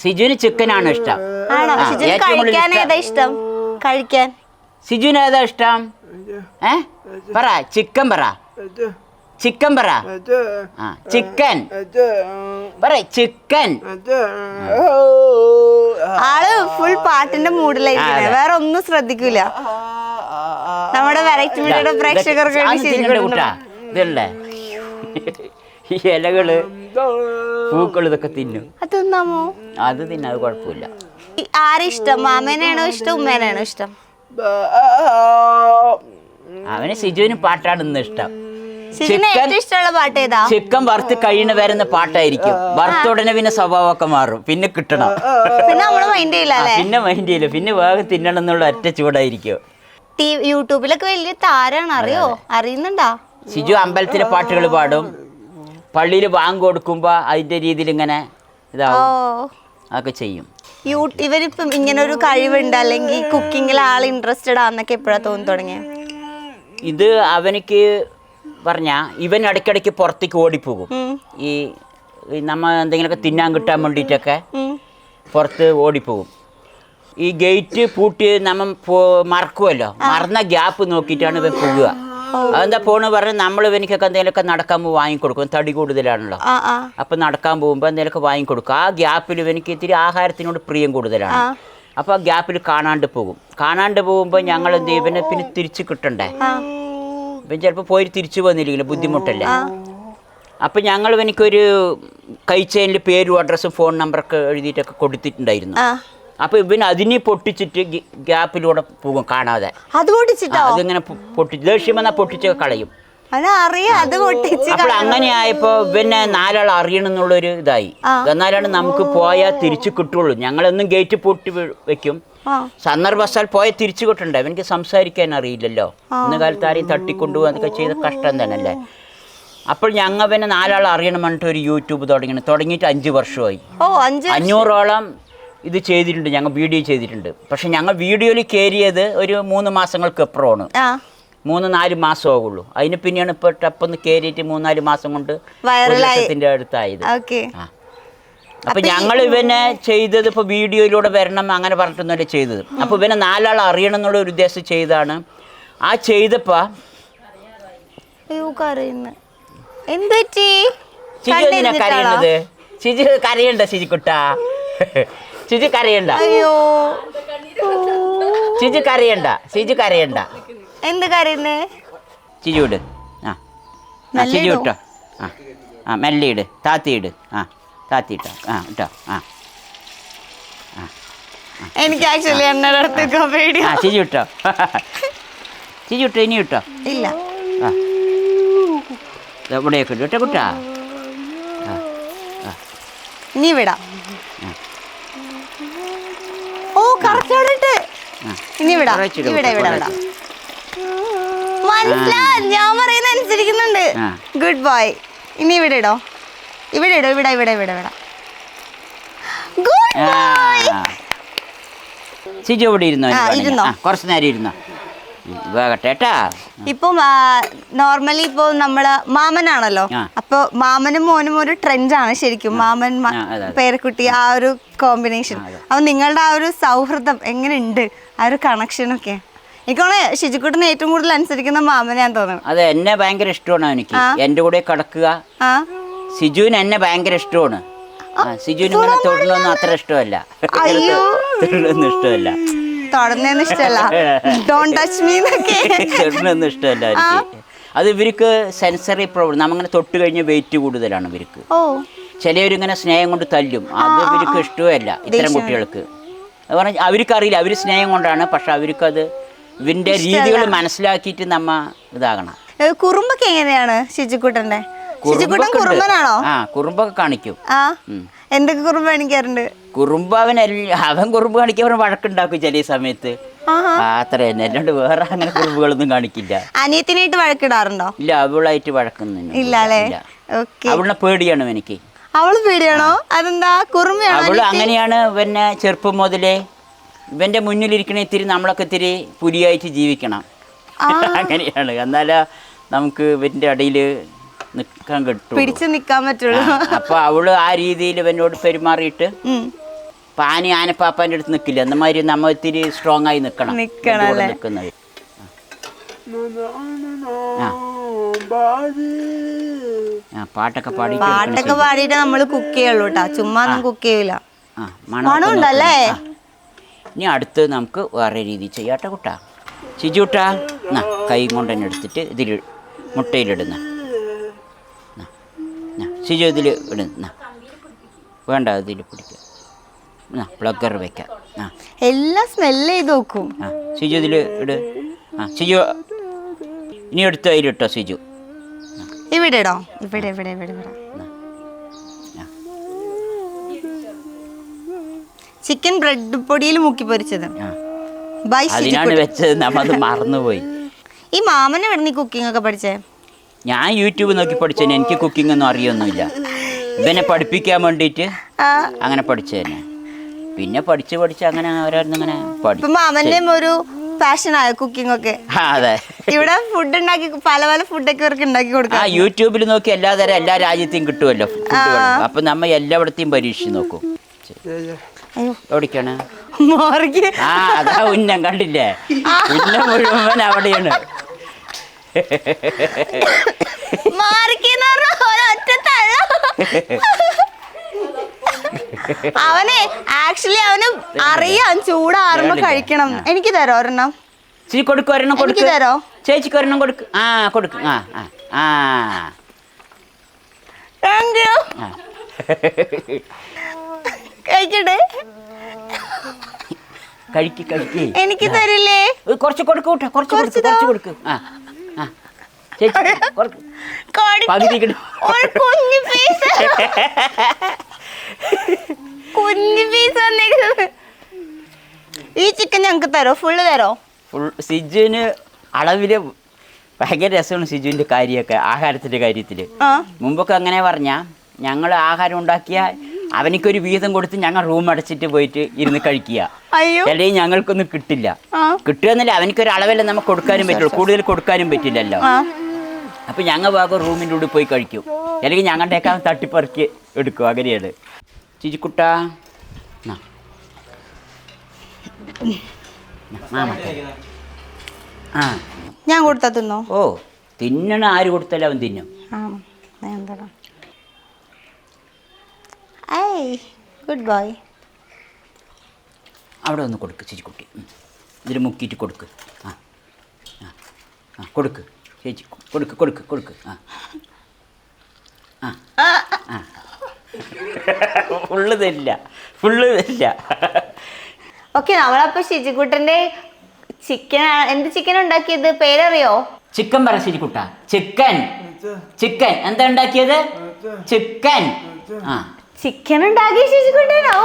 ഷിജുവിന് ചിക്കനാണ് ഇഷ്ടം. കഴിക്കാൻ ഏതാ ഇഷ്ടം? കഴിക്കാൻ ഷിജുവിന് ഏതാ ഇഷ്ടം? പറ. ചിക്കൻ പറ. ചിക്കൻ പറ. ചിക്കൻ പറ. ചിക്കൻ. ആള് ഫുൾ പാട്ടിന്റെ മൂഡിലായിരിക്കും, വേറെ ഒന്നും ശ്രദ്ധിക്കൂല. നമ്മുടെ വെറൈറ്റി മീഡിയയുടെ പ്രേക്ഷകർക്ക് ഇതല്ലേ ഈ ഇലകള് പൂക്കൾ ഇതൊക്കെ തിന്നും. അത് തിന്നാമോ? അത് തിന്നാ, അത് കുഴപ്പമില്ല. ആരെ ഇഷ്ടം? മാമേനാണോ ഇഷ്ടം, ഉമ്മേനാണോ ഇഷ്ടം? അവന് സിജുവിന് പാട്ടാണ് ഇന്ന് ഇഷ്ടം. ഷിജിന് ഏറ്റവും ഇഷ്ടമുള്ള പാട്ട് ഏതാ? ചിക്കൻ വറുത്ത് കഴിയുന്ന വരുന്ന പാട്ടായിരിക്കും. വറുത്ത ഉടനെ പിന്നെ സ്വഭാവമൊക്കെ മാറും, പിന്നെ കിട്ടണം. പിന്നെ നമ്മള് മൈൻഡ് ചെയ്യില്ല അല്ലേ? പിന്നെ മൈൻഡ് ചെയ്യില്ല, പിന്നെ വേഗം തിന്നണം എന്നുള്ള ഒറ്റ ചൂടായിരിക്കും. യൂട്യൂബിലൊക്കെ വലിയ താരാണ്, അറിയോ? അറിയുന്നുണ്ടാ? സിജു അമ്പലത്തിലെ പാട്ടുകൾ പാടും, പള്ളിയിൽ ബാങ്ക് കൊടുക്കുമ്പോ അതിന്റെ രീതിയിൽ ഇങ്ങനെ ഇതാവും, അതൊക്കെ ചെയ്യും. ഇവരിപ്പം ഇങ്ങനെ ഒരു കഴിവുണ്ട് അല്ലെങ്കിൽ കുക്കിങ്ങിൽ ആൾ ഇൻട്രസ്റ്റഡ് ആണെന്നൊക്കെ എപ്പോഴാ തോന്നി തുടങ്ങിയ? ഇത് അവനിക്ക് പറഞ്ഞ ഇവൻ ഇടയ്ക്കിടയ്ക്ക് പുറത്തേക്ക് ഓടിപ്പോകും. ഈ നമ്മ എന്തെങ്കിലുമൊക്കെ തിന്നാൻ കിട്ടാൻ വേണ്ടിയിട്ടൊക്കെ പുറത്ത് ഓടിപ്പോകും. ഈ ഗേറ്റ് പൂട്ടി നമ്മൾ മറക്കുമല്ലോ, മറന്ന ഗ്യാപ്പ് നോക്കിയിട്ടാണ് ഇവൻ പോകുക. അതെന്താ പോണെന്ന് പറഞ്ഞാൽ നമ്മൾ ഇവനിക്കൊക്കെ എന്തെങ്കിലുമൊക്കെ നടക്കാൻ പോകുമ്പോൾ വാങ്ങിക്കൊടുക്കും, തടി കൂടുതലാണല്ലോ. അപ്പം നടക്കാൻ പോകുമ്പോൾ എന്തെങ്കിലുമൊക്കെ വാങ്ങിക്കൊടുക്കും. ആ ഗ്യാപ്പിൽ ഇവനിക്ക് ഇത്തിരി ആഹാരത്തിനോട് പ്രിയം കൂടുതലാണ്. അപ്പോൾ ആ ഗ്യാപ്പിൽ കാണാണ്ട് പോകും. കാണാണ്ട് പോകുമ്പോൾ ഞങ്ങൾ എന്ത് ചെയ്യും, ഇവനെ പിന്നെ തിരിച്ച് കിട്ടണ്ടേ. ഇവൻ ചിലപ്പോൾ പോയി തിരിച്ചു വന്നില്ലെങ്കിലും ബുദ്ധിമുട്ടല്ലേ. അപ്പം ഞങ്ങൾ ഇവനിക്കൊരു കൈച്ചേനിൽ പേരും അഡ്രസ്സും ഫോൺ നമ്പറൊക്കെ എഴുതിയിട്ടൊക്കെ കൊടുത്തിട്ടുണ്ടായിരുന്നു. അപ്പോൾ ഇവൻ അതിനെ പൊട്ടിച്ചിട്ട് ഗ്യാപ്പിലൂടെ പോകും കാണാതെ. അത് പൊട്ടിച്ചിട്ടോ? അതിങ്ങനെ പൊട്ടിച്ച് ദേഷ്യം വന്നാൽ പൊട്ടിച്ചൊക്കെ കളയും. അപ്പോൾ അങ്ങനെ ആയപ്പോൾ ഇവനെ നാലാൾ അറിയണം എന്നുള്ളൊരു ഇതായി. എന്നാലാണ് നമുക്ക് പോയാൽ തിരിച്ചു കിട്ടുള്ളൂ. ഞങ്ങളെന്നും ഗേറ്റ് പൊട്ടി വെക്കും. സന്ദർഭവശാൽ പോയാൽ തിരിച്ചു കിട്ടണ്ടേ. എനിക്ക് സംസാരിക്കാൻ അറിയില്ലല്ലോ. ഇന്ന് കാലത്ത് ആരെയും തട്ടിക്കൊണ്ടുപോകുക എന്നൊക്കെ ചെയ്ത കഷ്ടം തന്നെയല്ലേ. അപ്പോൾ ഞങ്ങവനെ നാലാൾ അറിയണം പറഞ്ഞിട്ട് ഒരു യൂട്യൂബ് തുടങ്ങിയിട്ട് 5 വർഷമായി. 500ഓളം ഇത് ചെയ്തിട്ടുണ്ട്, ഞങ്ങൾ വീഡിയോ ചെയ്തിട്ടുണ്ട്. പക്ഷെ ഞങ്ങൾ വീഡിയോയിൽ കയറിയത് ഒരു 3 മാസങ്ങൾക്ക് അപ്പുറമാണ്. 3-4 മാസമാകുള്ളൂ. അതിന് പിന്നെയാണ് ഇപ്പോൾ ടപ്പൊന്ന് കയറിയിട്ട് 3-4 മാസം കൊണ്ട് ലക്ഷത്തിൻ്റെ അടുത്തായത്. അപ്പം ഞങ്ങൾ ഇവനെ ചെയ്തത് ഇപ്പോൾ വീഡിയോയിലൂടെ വരണം അങ്ങനെ പറഞ്ഞിട്ടൊന്നുമല്ല ചെയ്തത്. അപ്പോൾ ഇവനെ നാലാൾ അറിയണം എന്നുള്ള ഒരു ഉദ്ദേശം ചെയ്താണ്. ആ ചെയ്തപ്പോൾ ചിജു എന്തിനാ കരയുന്നത്? ചിജു കരയണ്ട ചിജിക്കുട്ടാ, ചിജു കരയണ്ട, ചിജു കരയണ്ട, ചിജു കരയണ്ട. എന്ത് കരയുന്നേ? ചിജു ഇട്. ചിജു ഇട്ടോ. മെല്ലെ ഇട്, താത്തി ഇട്. താത്തി ഇട്ടോ. ഇട്ടോ. എനിക്ക് ആക്ച്വലി എന്നോട് അടുത്ത് പേടിയാ. ചിജു ഇട്ടോ, ചിജു ഇട്ടോ, ഇനി ഇട്ടോ. ഇല്ല, ഇവിടെയൊക്കെ ഇട്ടോ കേട്ടോ കുട്ടാ. ഇനി വിടാം. ഓ കറക്റ്റ്. ഇനി വിടാം, ഇവിടെ ഇവിടെ വിടാം. മനസ്സിലായി, ഞാൻ പറയുന്ന അനുസരിക്കുന്നുണ്ട്. Good boy. ഇനി ഇവിടെ ഇടോ, ഇവിടെ ഇടോ, ഇവിടെ ഇവിടെ ഇവിടെ വിടാം. Good boy. ചിജു ഇവിടെ ഇരുന്നോ? കുറച്ച് നേരം ഇരുന്നോ, വേഗട്ടെ കേട്ടാ. ഇപ്പം നോർമലി ഇപ്പൊ നമ്മള് മാമനാണല്ലോ, അപ്പൊ മാമനും മോനും ഒരു ട്രെൻഡാണ് ശരിക്കും. മാമൻ പേരക്കുട്ടി, ആ ഒരു കോമ്പിനേഷൻ. അപ്പൊ നിങ്ങളുടെ ആ ഒരു സൗഹൃദം എങ്ങനെയുണ്ട്, ആ ഒരു കണക്ഷനൊക്കെ? എനിക്കാണ് ഷിജിക്കുട്ടിനെ ഏറ്റവും കൂടുതൽ അനുസരിക്കുന്ന മാമനെയാന്ന് തോന്നുന്നു. അതെ, എന്നെ ഭയങ്കര ഇഷ്ടമാണ് എനിക്ക്. എൻ്റെ കൂടെ കിടക്കുക. സിജുവിന് എന്നെ ഭയങ്കര ഇഷ്ടമാണ്. സിജുവിന് ഇങ്ങനെ തൊഴിലൊന്നും അത്ര ഇഷ്ടമല്ല, തൊഴിലൊന്നും ഇഷ്ടമല്ല, തൊടുന്നൊന്നും ഇഷ്ടമല്ല, ഡോണ്ട് ടച്ച് മീ എന്നൊക്കെ തൊടുന്നൊന്നും ഇഷ്ടമല്ല എനിക്ക്. അത് ഇവർക്ക് സെൻസറി പ്രോബ്ലം, നമ്മങ്ങനെ തൊട്ട് കഴിഞ്ഞ വെയിറ്റ് കൂടുതലാണ് ഇവർക്ക്. ചിലവരിങ്ങനെ സ്നേഹം കൊണ്ട് തല്ലും, അത് ഇവർക്ക് ഇഷ്ടമല്ല ഇത്തരം കുട്ടികൾക്ക്. അത് പറഞ്ഞാൽ അവർക്കറിയില്ല, അവർ സ്നേഹം കൊണ്ടാണ്. പക്ഷെ അവർക്കത് ഇവന്റെ രീതികൾ മനസ്സിലാക്കിയിട്ട് നമ്മ ഇതാകണം. കുറുമ്പൊക്കെ എങ്ങനെയാണ് ഷിജിക്കുട്ടന്റെ? ഷിജിക്കുട്ടൻ കുറുമ്പനാണോ? കുറുമ്പൊക്കെ കാണിക്കും. എന്തൊക്കെ കുറുമ്പ് കാണിക്കാറുണ്ട്? കുറുമ്പ് അവൻ കുറുമ്പ് കാണിക്കാൻ വഴക്കുണ്ടാക്കും ചില സമയത്ത്. അത്ര തന്നെ, അല്ലാണ്ട് വേറെ അങ്ങനെ കുറുമ്പുകളൊന്നും കാണിക്കില്ല. അനിയത്തിനായിട്ട് വഴക്കിടാറുണ്ടോ? ഇല്ല, അവളായിട്ട് വഴക്കൊന്നും ഇല്ല അല്ലേ? അവളെ പേടിയാണ് എനിക്ക്. അവള് പേടിയാണോ? അതെന്താ? കുറുമ്പയാണോ? അവള് അങ്ങനെയാണ്. പിന്നെ ചെറുപ്പം മുതലേ ഇവന്റെ മുന്നിലിരിക്കണ ഇത്തിരി നമ്മളൊക്കെ ഇത്തിരി പുലിയായിട്ട് ജീവിക്കണം, അങ്ങനെയാണ്. എന്നാലേ നമുക്ക് ഇവന്റെ ഇടയിൽ നിൽക്കാൻ കിട്ടും, പിടിച്ചു നിൽക്കാൻ പറ്റുള്ളൂ. അപ്പൊ അവള് ആ രീതിയിൽ ഇവനോട് പെരുമാറിയിട്ട് ആനപ്പാപ്പാൻ്റെ അടുത്ത് നിൽക്കില്ല. എന്നമാതിരി നമ്മ ഇത്തിരി സ്ട്രോങ് ആയി നിൽക്കണം നിൽക്കുന്നത്. പാട്ടൊക്കെ പാടിയിട്ട് നമ്മൾ കുക്ക് ചെയ്യുള്ളൂ കേട്ടാ, ചുമ്മാ ഒന്നും കുക്ക് ചെയ്യൂല. മണമുണ്ടല്ലേ? ഇനി അടുത്ത് നമുക്ക് വേറെ രീതി ചെയ്യാട്ടെ കുട്ടാ. ചിജുട്ടാ, കൈ കൊണ്ട് തന്നെ എടുത്തിട്ട് ഇതിൽ മുട്ടയിലിടുന്ന ചിജു ഇതിൽ ഇടുന്ന വേണ്ട, ഇതിൽ പിടിക്കുക. പ്ലഗർ വയ്ക്കാം. ആ എല്ലാം സ്മെല്ല് ചെയ്ത് നോക്കും. ആ സിജു ഇതിൽ ഇട്. ആ സിജു ഇനി എടുത്ത് അതിലിട്ടോ സിജു. ഇവിടെ ഇടോ? ഇവിടെ ഇവിടെ ഇവിടെ ഇവിടെ. ചിക്കൻ ബ്രെഡ് പൊടിയിൽ മുക്കി പൊരിച്ചത്. ആ ബൈ അതിനാണ് വെച്ചത്, നമ്മത് മറന്നുപോയി. ഈ മാമന് എവിടെ നീ കുക്കിംഗ് ഒക്കെ പഠിച്ചേ? ഞാൻ യൂട്യൂബ് നോക്കി പഠിച്ചതന്നെ. എനിക്ക് കുക്കിംഗ് ഒന്നും അറിയൊന്നുമില്ല. ഇവനെ പഠിപ്പിക്കാൻ വേണ്ടിയിട്ട് അങ്ങനെ പഠിച്ചു തന്നെ. പിന്നെ പഠിച്ച് അങ്ങനെ ഓരോന്നിങ്ങനെ ഇപ്പൊ പഠിച്ചു. മാമന്റെയും ഒരു പാഷനായോ കുക്കിംഗ് ഒക്കെ? ആ അതെ. ഇവിടെ ഫുഡ് ഉണ്ടാക്കി പല പല ഫുഡൊക്കെ ഇവർക്ക് ഉണ്ടാക്കി ആ കൊടുക്കാം. യൂട്യൂബിൽ നോക്കി എല്ലാ രാജ്യത്തെയും കിട്ടുമല്ലോ ഫുഡുകൾ. അപ്പൊ നമ്മ എല്ലായിടത്തെയും പരീക്ഷിച്ച് നോക്കും. എവിടേക്കാണ്? മോർക്ക് ആ അതാ ഉന്നം കണ്ടില്ലേ? ഉന്നം മുഴുവൻ അവിടെയാണ്. അവനെ ആക്ച്വലി അവന് അറിയാം ചൂടാറുമ്പോ കഴിക്കണം. എനിക്ക് തരോ ഒരെണ്ണം? ചേച്ചി കൊടുക്കും, ഒരെണ്ണം കൊടുക്ക്. എനിക്ക് തരോ? ചേച്ചിക്ക് ഒരെണ്ണം കൊടുക്ക്. ആ കൊടുക്ക്. ആ ആ ആ താങ്ക് യു. ആ. കഴിക്കട്ടെ. കഴിക്ക്. എനിക്ക് തരില്ലേ? കുറച്ച് കൊടുക്ക് കൂട്ടാ, കുറച്ച് കൊടുക്ക്. ആ ആ ചേച്ചി കൊടുക്ക്. പകുതി കിട്ടും. ഒരു കുഞ്ഞു പീസ് വന്നേക്കുന്നത്. ഈ ചിക്കൻ ഞങ്ങക്ക് തരോ? ഫുള്ള് തരോ? സിജുവിന് അളവില് ഭയങ്കര രസമാണ് സിജുവിൻ്റെ കാര്യമൊക്കെ, ആഹാരത്തിൻ്റെ കാര്യത്തിൽ. മുമ്പൊക്കെ അങ്ങനെ പറഞ്ഞാൽ ഞങ്ങൾ ആഹാരം ഉണ്ടാക്കിയാൽ അവനിക്കൊരു വീതം കൊടുത്ത് ഞങ്ങൾ റൂം അടച്ചിട്ട് പോയിട്ട് ഇരുന്ന് കഴിക്കുക. അല്ലെങ്കിൽ ഞങ്ങൾക്കൊന്നും കിട്ടില്ല. കിട്ടുക എന്നല്ല, അവനിക്കൊരു അളവല്ലേ നമുക്ക് കൊടുക്കാനും പറ്റുള്ളൂ, കൂടുതൽ കൊടുക്കാനും പറ്റില്ലല്ലോ. അപ്പം ഞങ്ങൾ ഭാഗം റൂമിൻ്റെ ഉള്ളിൽ പോയി കഴിക്കും, അല്ലെങ്കിൽ ഞങ്ങളുടെയൊക്കെ തട്ടിപ്പറിക്ക് എടുക്കും. അങ്ങനെയാണ്. ചിജിക്കുട്ടാ ആ ഞാൻ കൊടുത്താ തിന്നോ? ഓ തിന്നണ ആര് കൊടുത്താലും അവൻ തിന്നും. Good boy. അവിടെ ഒന്ന് കൊടുക്ക് ചേച്ചിക്കുട്ടി. ഇതിൽ മുക്കിയിട്ട് കൊടുക്ക്. ആ ആ കൊടുക്ക് ചേച്ചി, കൊടുക്ക്. ആ ആ ആ ഫുള്ള് തരില്ല. ഓക്കെ, നമ്മളപ്പോ ഷിജിക്കുട്ടന്റെ ചിക്കൻ, എന്ത് ചിക്കൻ ഉണ്ടാക്കിയത് പേരറിയോ? ചിക്കൻ പറ ശരിക്കുട്ട. ചിക്കൻ എന്താ ഉണ്ടാക്കിയത്? ചിക്കൻ. ആ ചിക്കൻ ഉണ്ടാക്കി ഷിജിക്കുട്ടനോ?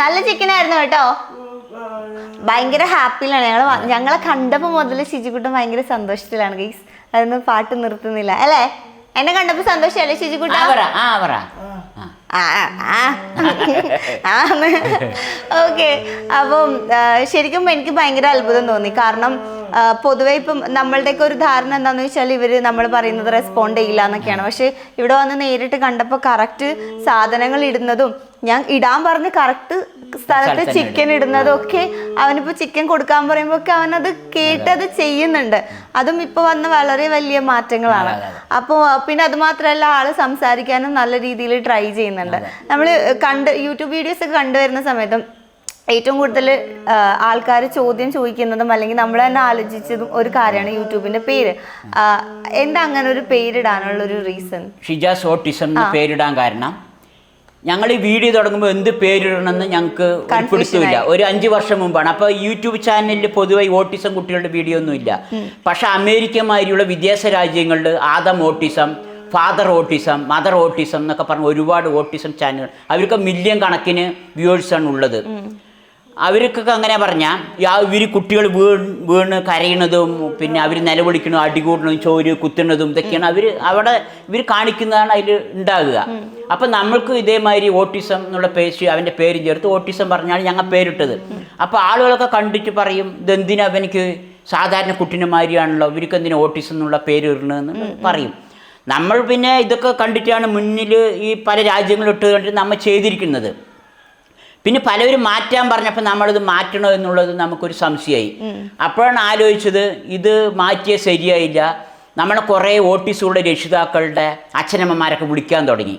നല്ല ചിക്കൻ ആയിരുന്നു കേട്ടോ. ഭയങ്കര ഹാപ്പിയിലാണ് ഞങ്ങളെ കണ്ടപ്പോ മുതൽ ഷിജിക്കുട്ടൻ ഭയങ്കര സന്തോഷത്തിലാണ് ഗൈസ്. അതൊന്നും പാട്ട് നിർത്തുന്നില്ല അല്ലേ? എന്നെ കണ്ടപ്പോ സന്തോഷല്ലേ ഷിജിക്കുട്ട? ഓക്കെ. അപ്പം ശരിക്കും എനിക്ക് ഭയങ്കര അത്ഭുതം തോന്നി. കാരണം പൊതുവെ ഇപ്പം നമ്മളുടെയൊക്കെ ഒരു ധാരണ എന്താണെന്ന് വെച്ചാൽ ഇവർ നമ്മൾ പറയുന്നത് റെസ്പോണ്ട് ചെയ്യില്ല എന്നൊക്കെയാണ്. പക്ഷെ ഇവിടെ വന്ന് നേരിട്ട് കണ്ടപ്പോൾ കറക്റ്റ് സാധനങ്ങൾ ഇടുന്നതും ഞാൻ ഇടാൻ പറഞ്ഞ് കറക്റ്റ് സ്ഥലത്ത് ചിക്കൻ ഇടുന്നതും ഒക്കെ, അവനിപ്പോൾ ചിക്കൻ കൊടുക്കാൻ പറയുമ്പോൾ ഒക്കെ അവനത് കേട്ടത് ചെയ്യുന്നുണ്ട്. അതും ഇപ്പോൾ വന്ന വളരെ വലിയ മാറ്റങ്ങളാണ്. അപ്പോൾ പിന്നെ അത് മാത്രമല്ല, ആള് സംസാരിക്കാനും നല്ല രീതിയിൽ ട്രൈ ചെയ്യുന്നുണ്ട്. നമ്മൾ യൂട്യൂബ് വീഡിയോസ് ഒക്കെ കണ്ടുവരുന്ന സമയത്തും ഏറ്റവും കൂടുതൽ ആൾക്കാർ ചോദ്യം ചോദിക്കുന്നതും അല്ലെങ്കിൽ നമ്മൾ തന്നെ ആലോചിച്ചതും ഒരു കാര്യമാണ് യൂട്യൂബിന്റെ പേര്. എന്താ അങ്ങനെ ഒരു പേരിടാനുള്ള ഒരു റീസൺ? ഷിജാസ് ഓട്ടിസം എന്ന് പേരിടാൻ കാരണം, ഞങ്ങൾ ഈ വീഡിയോ തുടങ്ങുമ്പോൾ എന്ത് പേരിടണമെന്ന് ഞങ്ങൾക്ക് പിടുത്തമില്ല. ഒരു 5 വർഷം മുമ്പാണ്. അപ്പോൾ യൂട്യൂബ് ചാനലിൽ പൊതുവെ ഓട്ടിസം കുട്ടികളുടെ വീഡിയോ ഒന്നും ഇല്ല. പക്ഷെ അമേരിക്ക മാതിരിയുള്ള വിദേശ രാജ്യങ്ങളിൽ Adam autism, father autism, mother autism എന്നൊക്കെ പറഞ്ഞ് ഒരുപാട് ഓട്ടിസം ചാനലുകൾ, അവർക്ക് മില്യൺ കണക്കിന് വ്യൂവേഴ്സാണ് ഉള്ളത്. അവർക്കൊക്കെ അങ്ങനെ പറഞ്ഞാൽ ഇവർ കുട്ടികൾ വീണ് കരയണതും പിന്നെ അവർ നിലവിളിക്കണതും അടികൂടണതും ചോര് കുത്തുന്നതും ഇതൊക്കെയാണ് ഇവർ കാണിക്കുന്നതാണ് അതിൽ ഉണ്ടാകുക. അപ്പം നമ്മൾക്ക് ഇതേമാതിരി ഓട്ടിസം എന്നുള്ള അവൻ്റെ പേര് ചേർത്ത് ഓട്ടിസം പറഞ്ഞാണ് ഞങ്ങൾ പേരിട്ടത്. അപ്പോൾ ആളുകളൊക്കെ കണ്ടിട്ട് പറയും, ഇതെന്തിനാ അവനിക്ക് സാധാരണ കുട്ടീനെ മാതിരിയാണല്ലോ, ഇവർക്ക് എന്തിനാ ഓട്ടിസം എന്നുള്ള പേര് ഇടണമെന്ന് പറയും. നമ്മൾ പിന്നെ ഇതൊക്കെ കണ്ടിട്ടാണ് മുന്നിൽ ഈ പല രാജ്യങ്ങളും ഇട്ട് കണ്ടിട്ട് നമ്മൾ ചെയ്തിരിക്കുന്നത്. പിന്നെ പലവരും മാറ്റാൻ പറഞ്ഞപ്പോൾ നമ്മളത് മാറ്റണോ എന്നുള്ളത് നമുക്കൊരു സംശയമായി. അപ്പോഴാണ് ആലോചിച്ചത് ഇത് മാറ്റിയത് ശരിയായില്ല. നമ്മളെ കുറേ ഓട്ടിസമുള്ള രക്ഷിതാക്കളുടെ അച്ഛനമ്മമാരൊക്കെ വിളിക്കാൻ തുടങ്ങി.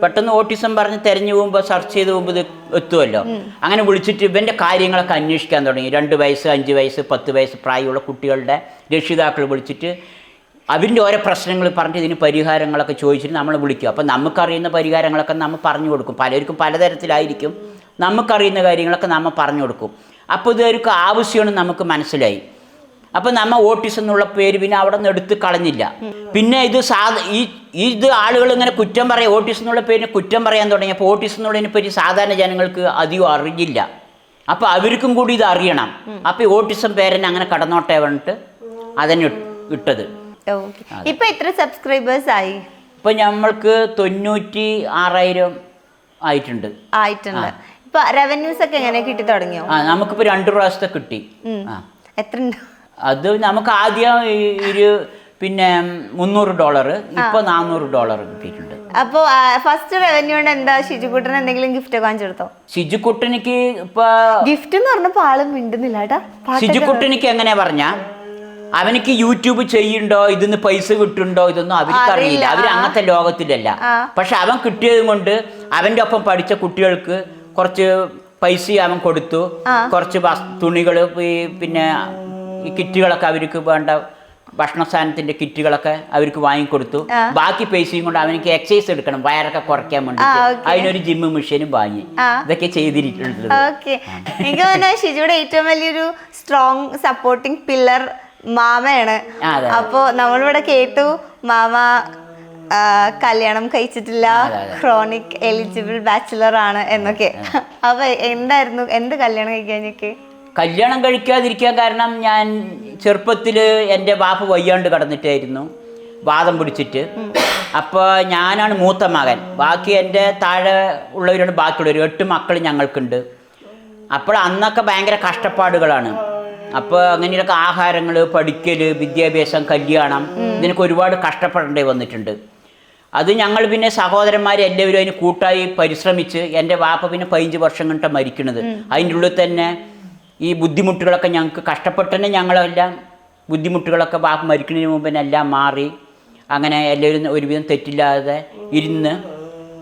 പെട്ടെന്ന് ഓട്ടിസം പറഞ്ഞ് തിരഞ്ഞു പോകുമ്പോൾ സെർച്ച് ചെയ്ത് പോകുമ്പോൾ ഇത് എത്തുമല്ലോ. അങ്ങനെ വിളിച്ചിട്ട് ഇവൻ്റെ കാര്യങ്ങളൊക്കെ അന്വേഷിക്കാൻ തുടങ്ങി. 2 വയസ്സ് 5 വയസ്സ് 10 വയസ്സ് പ്രായമുള്ള കുട്ടികളുടെ രക്ഷിതാക്കൾ വിളിച്ചിട്ട് അവരിൻ്റെ ഓരോ പ്രശ്നങ്ങൾ പറഞ്ഞിട്ട് ഇതിന് പരിഹാരങ്ങളൊക്കെ ചോദിച്ചിട്ട് നമ്മളെ വിളിക്കും. അപ്പം നമുക്കറിയുന്ന പരിഹാരങ്ങളൊക്കെ നമ്മൾ പറഞ്ഞു കൊടുക്കും. പലർക്കും പലതരത്തിലായിരിക്കും. നമുക്കറിയുന്ന കാര്യങ്ങളൊക്കെ നമ്മൾ പറഞ്ഞു കൊടുക്കും. അപ്പോൾ ഇതൊരു ആവശ്യമാണ് നമുക്ക് മനസ്സിലായി. അപ്പോൾ നമ്മൾ ഓട്ടിസം എന്നുള്ള പേര് പിന്നെ അവിടെ നിന്ന് എടുത്ത് കളഞ്ഞില്ല. പിന്നെ ഇത് ഇത് ആളുകൾ ഇങ്ങനെ കുറ്റം പറയാം, ഓട്ടിസം എന്നുള്ള പേരിന് കുറ്റം പറയാൻ തുടങ്ങിയപ്പോൾ ഓട്ടിസം എന്നുള്ളതിനെ പറ്റി സാധാരണ ജനങ്ങൾക്ക് അധികം അറിയില്ല. അപ്പോൾ അവർക്കും കൂടി ഇത് അറിയണം. അപ്പോൾ ഈ ഓട്ടിസം പേരനെ അങ്ങനെ കടന്നോട്ടെ പറഞ്ഞിട്ട് അതിന് ഇട്ടത്. ഇപ്പൊ എത്ര സബ്സ്ക്രൈബേഴ്സ് ആയി? ഇപ്പൊ നമ്മൾക്ക് 96,000 ആയിട്ടുണ്ട്. ഇപ്പൊ റവന്യൂസ് ഒക്കെ എങ്ങനെ കിട്ടി തുടങ്ങിയോ? നമുക്കിപ്പോ 2 പ്രാവശ്യത്തെ കിട്ടി. എത്ര? അത് നമുക്ക് ആദ്യം പിന്നെ $300, ഇപ്പൊ $400 കിട്ടിയിട്ടുണ്ട്. അപ്പൊ ഫസ്റ്റ് റവന്യൂ കൊണ്ട് എന്താ ഷിജുക്കുട്ടന് എന്തെങ്കിലും ഗിഫ്റ്റ് കാണിച്ചെടുത്തോ? ഷിജുക്കുട്ടനിക്ക് ഇപ്പൊ ഗിഫ്റ്റ് എന്ന് പറഞ്ഞപ്പോ ആളും മിണ്ടുന്നില്ല കേട്ടാ. ഷിജുക്കുട്ടനിക്ക് എങ്ങനെ പറഞ്ഞ അവനിക്ക് യൂട്യൂബ് ചെയ്യുന്നുണ്ടോ, ഇതിന്ന് പൈസ കിട്ടുന്നുണ്ടോ, ഇതൊന്നും അവർക്ക് അറിയില്ല. അവര് അങ്ങനത്തെ ലോകത്തിലല്ല. പക്ഷെ അവൻ കിട്ടിയത് കൊണ്ട് അവന്റെ ഒപ്പം പഠിച്ച കുട്ടികൾക്ക് കുറച്ച് പൈസ അവൻ കൊടുത്തു. കുറച്ച് തുണികൾ, പിന്നെ ഈ കിറ്റുകളൊക്കെ അവർക്ക് വേണ്ട ഭക്ഷണ സാധനത്തിന്റെ കിറ്റുകളൊക്കെ അവർക്ക് വാങ്ങിക്കൊടുത്തു. ബാക്കി പൈസയും കൊണ്ട് അവനിക്ക് എക്സസൈസ് എടുക്കണം, വയറൊക്കെ കുറയ്ക്കാൻ വേണ്ടി. അതിനൊരു ജിമ്മ് മെഷീനും വാങ്ങി. ഇതൊക്കെ ചെയ്തിട്ടുണ്ട്. എനിക്ക് തോന്നുന്നു ഷിജുയുടെ ഏറ്റവും വലിയൊരു സ്ട്രോങ് സപ്പോർട്ടിങ് പില്ലർ മാമയാണ്. അപ്പോ നമ്മളിവിടെ കേട്ടു മാമ കല്യാണം കഴിച്ചിട്ടില്ല, ക്രോണിക് എലിജിബിൾ ബാച്ചിലർ ആണ് എന്നൊക്കെ. അപ്പൊ എന്ത് കല്യാണം കഴിക്കാനൊക്കെ? കല്യാണം കഴിക്കാതിരിക്കാൻ കാരണം ഞാൻ ചെറുപ്പത്തിൽ എൻ്റെ ബാപ്പ വയ്യാണ്ട് കിടന്നിട്ടായിരുന്നു, വാദം പിടിച്ചിട്ട്. അപ്പോൾ ഞാനാണ് മൂത്ത മകൻ. ബാക്കി എൻ്റെ താഴെ ഉള്ളവരാണ് ബാക്കിയുള്ളവർ. 8 മക്കൾ ഞങ്ങൾക്കുണ്ട്. അപ്പോൾ അന്നൊക്കെ ഭയങ്കര കഷ്ടപ്പാടുകളാണ്. അപ്പോൾ അങ്ങനെയൊക്കെ ആഹാരങ്ങൾ, പഠിക്കൽ, വിദ്യാഭ്യാസം, കല്യാണം, ഇതിനൊക്കെ ഒരുപാട് കഷ്ടപ്പെടേണ്ടി വന്നിട്ടുണ്ട്. അത് ഞങ്ങൾ പിന്നെ സഹോദരന്മാരെല്ലാവരും അതിന് കൂട്ടായി പരിശ്രമിച്ച്, എൻ്റെ വാപ്പ പിന്നെ 15 വർഷം കണ്ടിട്ട് മരിക്കുന്നത്. അതിൻ്റെ ഉള്ളിൽ തന്നെ ഈ ബുദ്ധിമുട്ടുകളൊക്കെ ഞങ്ങൾക്ക് കഷ്ടപ്പെട്ടന്നെ ഞങ്ങളെല്ലാം ബുദ്ധിമുട്ടുകളൊക്കെ വാപ്പ മരിക്കുന്നതിന് മുമ്പ് തന്നെ എല്ലാം മാറി. അങ്ങനെ എല്ലാവരും ഒരുവിധം തെറ്റില്ലാതെ ഇരുന്ന്.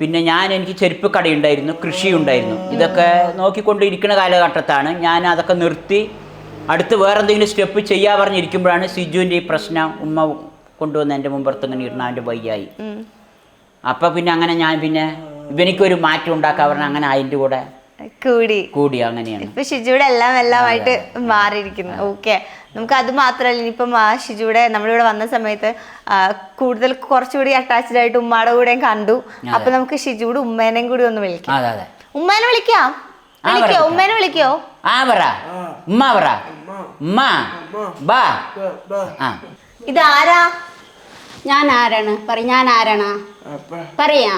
പിന്നെ എനിക്ക് ചെരുപ്പ് കടയുണ്ടായിരുന്നു, കൃഷി ഉണ്ടായിരുന്നു. ഇതൊക്കെ നോക്കിക്കൊണ്ടിരിക്കുന്ന കാലഘട്ടത്താണ് ഞാൻ അതൊക്കെ നിർത്തി അടുത്ത് വേറെ എന്തെങ്കിലും സ്റ്റെപ്പ് ചെയ്യാൻ പറഞ്ഞിരിക്കുമ്പോഴാണ് സിജുവിൻ്റെ ഈ പ്രശ്നം ഉമ്മ കൊണ്ടുവന്ന് എൻ്റെ മുമ്പത്ത് ഇങ്ങനെ ഇരുന്ന അവൻ്റെ വയ്യായി. അപ്പം പിന്നെ അങ്ങനെ ഞാൻ പിന്നെ ഇവനിക്കൊരു മാറ്റം ഉണ്ടാക്കാൻ പറഞ്ഞാൽ അങ്ങനെ അതിൻ്റെ കൂടെ കൂടി അങ്ങനെയാണ്. ഇപ്പൊ ഷിജുയുടെ എല്ലാമായിട്ട് മാറിയിരിക്കുന്നു. ഓക്കെ, നമുക്ക് അത് മാത്രമല്ല, ഇനിയിപ്പം ഷിജുയുടെ നമ്മളിവിടെ വന്ന സമയത്ത് കൂടുതൽ കുറച്ചുകൂടി അറ്റാച്ച്ഡ് ആയിട്ട് ഉമ്മയുടെ കൂടെയും കണ്ടു. അപ്പൊ നമുക്ക് ഷിജുയുടെ ഉമ്മേനെയും കൂടി ഒന്ന് വിളിക്കാം. ഉമ്മേനെ വിളിക്കാം. ഉമ്മേനെ വിളിക്കോ? ഇതാരാ? ഞാൻ ആരാണ്? ഞാൻ ആരാണ്? പറയാ.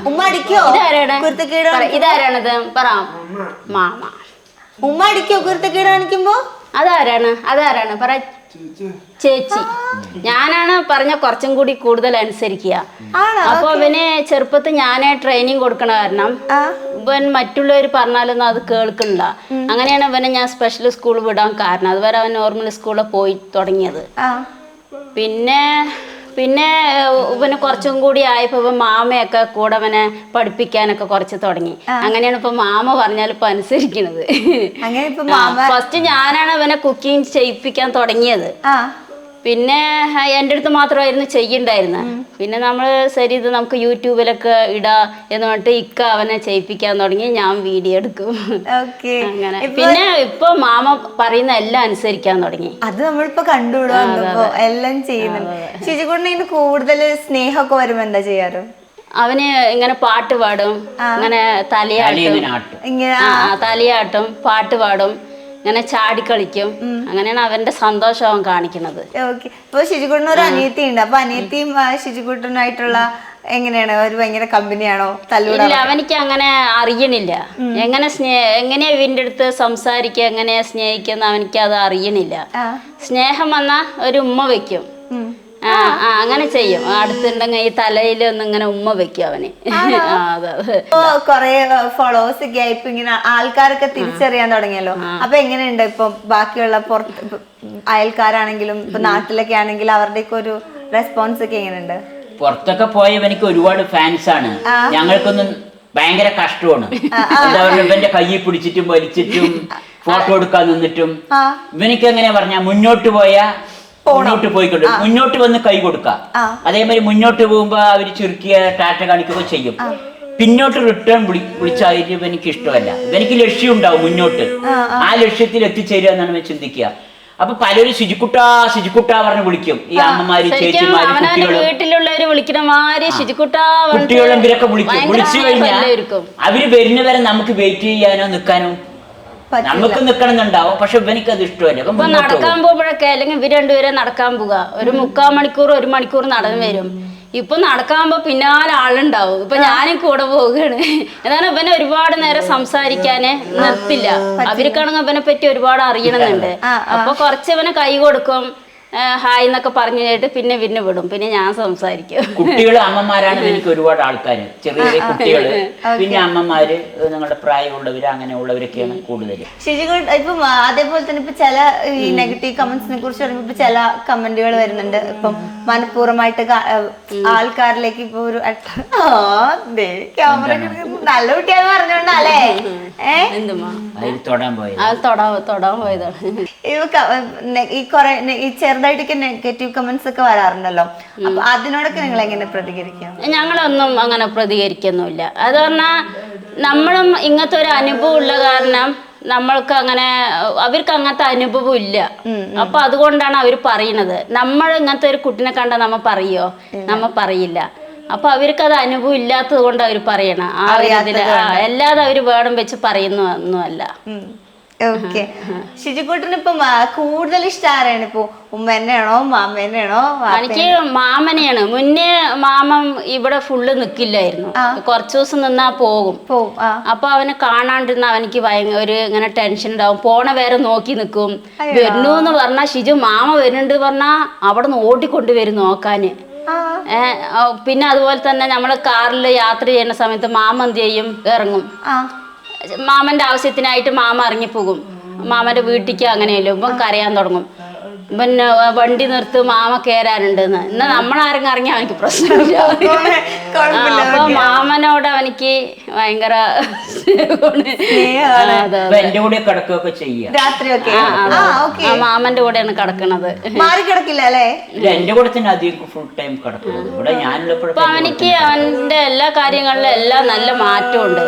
ഉമ്മ അടിക്കോ? ഇതാരാണത്? പറ. മാമ. ഉമ്മ അടിക്കോ കുരുത്തക്കേട് കാണിക്കുമ്പോ? അതാരാണ്? പറ. ചേച്ചി. ഞാനാണ് പറഞ്ഞ കുറച്ചും കൂടി കൂടുതൽ അനുസരിക്കുക. അപ്പൊ ഇവന് ചെറുപ്പത്തിൽ ഞാനേ ട്രെയിനിങ് കൊടുക്കണ കാരണം ഇവൻ മറ്റുള്ളവർ പറഞ്ഞാലൊന്നും അത് കേൾക്കണില്ല. അങ്ങനെയാണ് ഇവനെ ഞാൻ സ്പെഷ്യൽ സ്കൂൾ വിടാൻ കാരണം. അതുവരെ അവൻ നോർമൽ സ്കൂളിൽ പോയി തുടങ്ങിയത്. പിന്നെ ഇവന് കുറച്ചും കൂടി ആയപ്പോ ഇവൻ മാമയൊക്കെ കൂടെ അവനെ പഠിപ്പിക്കാനൊക്കെ കുറച്ച് തുടങ്ങി. അങ്ങനെയാണ് ഇപ്പൊ മാമ പറഞ്ഞാൽ ഇപ്പൊ അനുസരിക്കണത്. ഫസ്റ്റ് ഞാനാണ് അവനെ കുക്കിംഗ് ചെയ്യിപ്പിക്കാൻ തുടങ്ങിയത്. പിന്നെ എൻ്റെ അടുത്ത് മാത്രമായിരുന്നു ചെയ്യണ്ടായിരുന്നത്. പിന്നെ നമ്മൾ ശരി ഇത് നമുക്ക് യൂട്യൂബിലൊക്കെ ഇടാ എന്ന് പറഞ്ഞിട്ട് ഇക്ക അവനെ ചെയ്യിപ്പിക്കാൻ തുടങ്ങി. ഞാൻ വീഡിയോ എടുക്കും. അങ്ങനെ പിന്നെ ഇപ്പൊ മാമ പറയുന്ന എല്ലാം അനുസരിക്കാൻ തുടങ്ങി. അത് നമ്മളിപ്പോ കണ്ടുവിടുമ്പോ എല്ലാം ചെയ്യുന്നുണ്ട്. ഷിജുക്കുട്ടന് കൂടുതൽ സ്നേഹമൊക്കെ വരുമ്പോ എന്താ ചെയ്യാറ്? അവന് ഇങ്ങനെ പാട്ട് പാടും, ഇങ്ങനെ തലയാട്ടും, പാട്ട് പാടും, ഇങ്ങനെ ചാടിക്കളിക്കും. അങ്ങനെയാണ് അവന്റെ സന്തോഷം അവൻ കാണിക്കുന്നത്. ഓക്കെ, ഇപ്പൊ ഷിജുക്കുട്ടന് ഒരു അനിയത്തി ഉണ്ട്. അപ്പൊ അനിയത്തിയും ഷിജുക്കുട്ടനായിട്ടുള്ള എങ്ങനെയാണ്? ഒരു ഭയങ്കര കമ്പനിയാണോ? ഇല്ല, അവനിക്ക് അങ്ങനെ അറിയണില്ല. എങ്ങനെയാ ഇവന്റെ അടുത്ത് സംസാരിക്കുക, എങ്ങനെയാ സ്നേഹിക്കുന്ന അവനിക്ക് അത് അറിയണില്ല. സ്നേഹം വന്നാ ഒരു ഉമ്മ വെക്കും. അങ്ങനെ ചെയ്യും. അടുത്തുണ്ടെങ്കിൽ ഈ തലയിലൊന്നും ഇങ്ങനെ ഉമ്മ വെക്കും അവന്. കൊറേ ഫോളോവേഴ്സ് ഒക്കെ ആയിപ്പോ ഇങ്ങനെ ആൾക്കാരൊക്കെ തിരിച്ചറിയാൻ തുടങ്ങിയല്ലോ. അപ്പൊ എങ്ങനെയുണ്ട് ഇപ്പൊ ബാക്കിയുള്ള പുറത്ത് അയൽക്കാരാണെങ്കിലും ഇപ്പൊ നാട്ടിലൊക്കെ ആണെങ്കിലും അവരുടെയൊക്കെ ഒരു റെസ്പോൺസ് ഒക്കെ എങ്ങനെയുണ്ട്? പുറത്തൊക്കെ പോയ എനിക്ക് ഒരുപാട് ഫാൻസ് ആണ്. ഞങ്ങൾക്കൊന്നും ഭയങ്കര കഷ്ടമാണ്. ഇവന്റെ കയ്യിൽ പിടിച്ചിട്ടും വലിച്ചിട്ടും ഫോട്ടോ എടുക്കാൻ നിന്നിട്ടും. ഇവനിക്ക് എങ്ങനെയാ പറഞ്ഞ മുന്നോട്ട് പോയിക്കൊണ്ട് മുന്നോട്ട് വന്ന് കൈ കൊടുക്കാം. അതേമാതിരി മുന്നോട്ട് പോകുമ്പോ അവര് ചുരുക്കിയ ടാറ്റ കാണിക്കുകയോ ചെയ്യും. പിന്നോട്ട് റിട്ടേൺ വിളിച്ചായിട്ട് ഇവനിക്ക് ഇഷ്ടമല്ല. ഇവനിക്ക് ലക്ഷ്യം ഉണ്ടാവും മുന്നോട്ട്, ആ ലക്ഷ്യത്തിൽ എത്തിച്ചേരുക എന്നാണ് ഇവൻ ചിന്തിക്കുക. അപ്പൊ പലരും ശുചിക്കുട്ട പറഞ്ഞ് വിളിക്കും. ഈ അമ്മമാര്, ചേച്ചിമാര്, കുട്ടികളും വീട്ടിലുള്ളവര് വിളിക്കണ മാതിരി കുട്ടികളും ഇവരൊക്കെ വിളിക്കും. വിളിച്ചു കഴിഞ്ഞാൽ അവര് വരുന്നവരെ നമുക്ക് വെയിറ്റ് ചെയ്യാനോ നിൽക്കാനോ നമുക്ക് നിൽക്കണമെന്നുണ്ടാവും. പക്ഷെ ഇവനിക്ക് അത് ഇഷ്ടമല്ല. ഇപ്പൊ നടക്കാൻ പോകുമ്പോഴൊക്കെ അല്ലെങ്കിൽ ഇവർ രണ്ടുപേരെ നടക്കാൻ പോവുക, ഒരു 3/4 മണിക്കൂർ 1 മണിക്കൂർ നടന്നു വരും. ഇപ്പൊ നടക്കാകുമ്പോ പിന്നാലെ ആളുണ്ടാവും. ഇപ്പൊ ഞാനും കൂടെ പോവുകയാണ്. എന്താണ് ഇവനെ ഒരുപാട് നേരം സംസാരിക്കാന് നിർത്തില്ല. അവർക്കാണെങ്കിൽ ഇവനെ പറ്റി ഒരുപാട് അറിയണമെന്നുണ്ട്. അപ്പൊ കുറച്ച് ഇവനെ കൈ കൊടുക്കും, ഹായ് എന്നൊക്കെ പറഞ്ഞു കഴിഞ്ഞിട്ട് പിന്നെ വിടും. പിന്നെ ഞാൻ സംസാരിക്കും. കുട്ടികൾ അമ്മമാരാണ് എനിക്ക് ഒരുപാട് ആൾക്കാര്, ചെറിയ ചെറിയ കുട്ടികള്, പിന്നെ അമ്മമാര്, നിങ്ങളുടെ പ്രായമുള്ളവര്, അങ്ങനെ ഉള്ളവരൊക്കെയാണ് കൂടുതൽ. ശുചികുട്ട ഇപ്പം അതേപോലെ തന്നെ ഇപ്പൊ ചില ഈ നെഗറ്റീവ് കമന്റ്സിനെ കുറിച്ച് പറയുമ്പോൾ ഇപ്പൊ ചില കമന്റുകൾ വരുന്നുണ്ട്. ഇപ്പം മനഃപൂർവ്വമായിട്ട് ആൾക്കാരിലേക്ക് ഇപ്പൊ ഒരു ക്യാമറ നല്ല കുട്ടിയാന്ന് പറഞ്ഞോണ്ടല്ലേ തൊടാൻ പോയത്, തൊടാൻ പോയതാണ്. ഈ കുറെ ഈ ചെറുതായിട്ടൊക്കെ നെഗറ്റീവ് കമന്റ്സ് ഒക്കെ വരാറുണ്ടല്ലോ. അപ്പൊ അതിനോടൊക്കെ നിങ്ങൾ എങ്ങനെ പ്രതികരിക്കാം? ഞങ്ങളൊന്നും അങ്ങനെ പ്രതികരിക്കൊന്നുമില്ല. അത് പറഞ്ഞാൽ നമ്മളും ഇങ്ങനത്തെ ഒരു അനുഭവം ഉള്ള കാരണം നമ്മൾക്ക് അങ്ങനെ, അവർക്ക് അങ്ങനത്തെ അനുഭവം ഇല്ല. അപ്പൊ അതുകൊണ്ടാണ് അവർ പറയണത്. നമ്മൾ ഇങ്ങനത്തെ ഒരു കുട്ടിനെ കണ്ടാൽ നമ്മ പറയോ? നമ്മ പറയില്ല. അപ്പൊ അവർക്ക് അത് അനുഭവം ഇല്ലാത്തത് കൊണ്ട് അവർ പറയണം. അല്ലാതെ അവര് വേണം വെച്ച് പറയുന്നൊന്നുമല്ല. ഓക്കെ. ശുചിക്കുട്ടന് ഇപ്പം കൂടുതൽ ഇഷ്ടം ആരാണ്? ഇപ്പൊ ഉമ്മേനെയാണോ മാമേനെയാണോ? എനിക്ക് മാമനെയാണ്. മുന്നേ മാമൻ ഇവിടെ ഫുള്ള് നിക്കില്ലായിരുന്നു. കുറച്ചു ദിവസം നിന്നാ പോകും. അപ്പൊ അവനെ കാണാണ്ടിരുന്ന അവനിക്ക് ഒരു ഇങ്ങനെ ടെൻഷൻ ഉണ്ടാവും. പോണ വേറെ നോക്കി നിൽക്കും. വരുന്നു എന്ന് പറഞ്ഞാ ഷിജു മാമ വരുന്നുണ്ട് പറഞ്ഞാ അവിടെ നിന്ന് ഓടിക്കൊണ്ടുവരും നോക്കാന്. പിന്നെ അതുപോലെ തന്നെ നമ്മള് കാറിൽ യാത്ര ചെയ്യുന്ന സമയത്ത് മാമ എന്ത് ചെയ്യും? ഇറങ്ങും. മാമന്റെ ആവശ്യത്തിനായിട്ട് മാമ ഇറങ്ങിപ്പോകും. മാമന്റെ വീട്ടിലേക്ക് അങ്ങനെയല്ലോ. ഇപ്പം കരയാൻ തുടങ്ങും. പിന്നെ വണ്ടി നിർത്ത്, മാമ കയറാനുണ്ടെന്ന്. എന്നാ നമ്മളാരെങ്കിലും ഇറങ്ങി അവനിക്ക് പ്രശ്നമില്ല. അപ്പൊ മാമനോട് അവനിക്ക് ഭയങ്കര മാമന്റെ കൂടെയാണ് കിടക്കണത്. എന്റെ കൂടെ തന്നെ അധികം ഫുൾ ടൈം കിടക്കുന്നത്. ഇവിടെ അപ്പൊ അവനിക്ക് അവന്റെ എല്ലാ കാര്യങ്ങളിലും എല്ലാം നല്ല മാറ്റമുണ്ട്.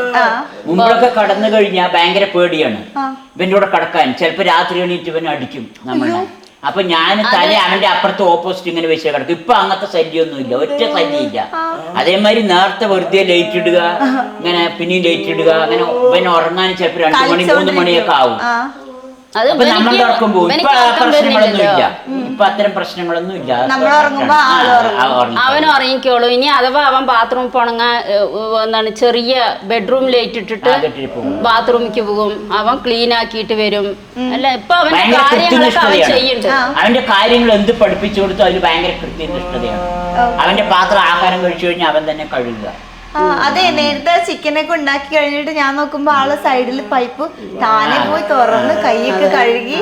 മുമ്പൊക്കെ കടന്നു കഴിഞ്ഞാൽ ഭയങ്കര പേടിയാണ് ഇവന്റെ കൂടെ കിടക്കാൻ. ചിലപ്പോ രാത്രി എണീറ്റ് ഇവൻ അടിക്കും നമ്മളെ. അപ്പൊ ഞാൻ തല അവന്റെ അപ്പുറത്ത് ഓപ്പോസിറ്റ് ഇങ്ങനെ വെച്ച് കിടക്കും. ഇപ്പൊ അങ്ങനത്തെ ശല്യമൊന്നും ഇല്ല, ഒറ്റ ശല്യം ഇല്ല. അതേമാതിരി നേരത്തെ വെറുതെ ലൈറ്റ് ഇടുക, ഇങ്ങനെ പിന്നെയും ലൈറ്റ് ഇടുക, അങ്ങനെ ഇവൻ ഉറങ്ങാൻ ചിലപ്പോ 2 മണി 3 മണിയൊക്കെ ആവും. അപ്പൊ നമ്മൾ ഉറക്കുമ്പോ ഇപ്പൊ പ്രശ്നങ്ങളൊന്നും ഇല്ല. ഇപ്പൊ അത്തരം പ്രശ്നങ്ങളൊന്നും ഇല്ല. അവൻ ഉറങ്ങിക്കോളൂ. ഇനി അഥവാ അവൻ ബാത്റൂമിൽ പോണങ്ങാൻ എന്താണ് ചെറിയ ബെഡ്റൂം ലൈറ്റ് ഇട്ടിട്ട് ബാത്റൂമിലേക്ക് പോകും. അവൻ ക്ലീൻ ആക്കിയിട്ട് വരും. അല്ല ഇപ്പൊ അവന്റെ കാര്യങ്ങളൊക്കെ അവൻ ചെയ്യുന്നുണ്ട്. അവന്റെ കാര്യങ്ങൾ എന്ത് പഠിപ്പിച്ചു കൊടുത്തു അതിൽ ഭയങ്കര കൃത്യനിഷ്ഠതയാണ്. അവന്റെ പാത്രം ആഹാരം കഴിച്ചു കഴിഞ്ഞാൽ അവൻ തന്നെ കഴുകുക. അതെ, നേരത്തെ ചിക്കനൊക്കെ ഉണ്ടാക്കി കഴിഞ്ഞിട്ട് ഞാൻ നോക്കുമ്പോ ആള് സൈഡിൽ പൈപ്പ് താനെ പോയി തുറന്ന് കൈയൊക്കെ കഴുകി.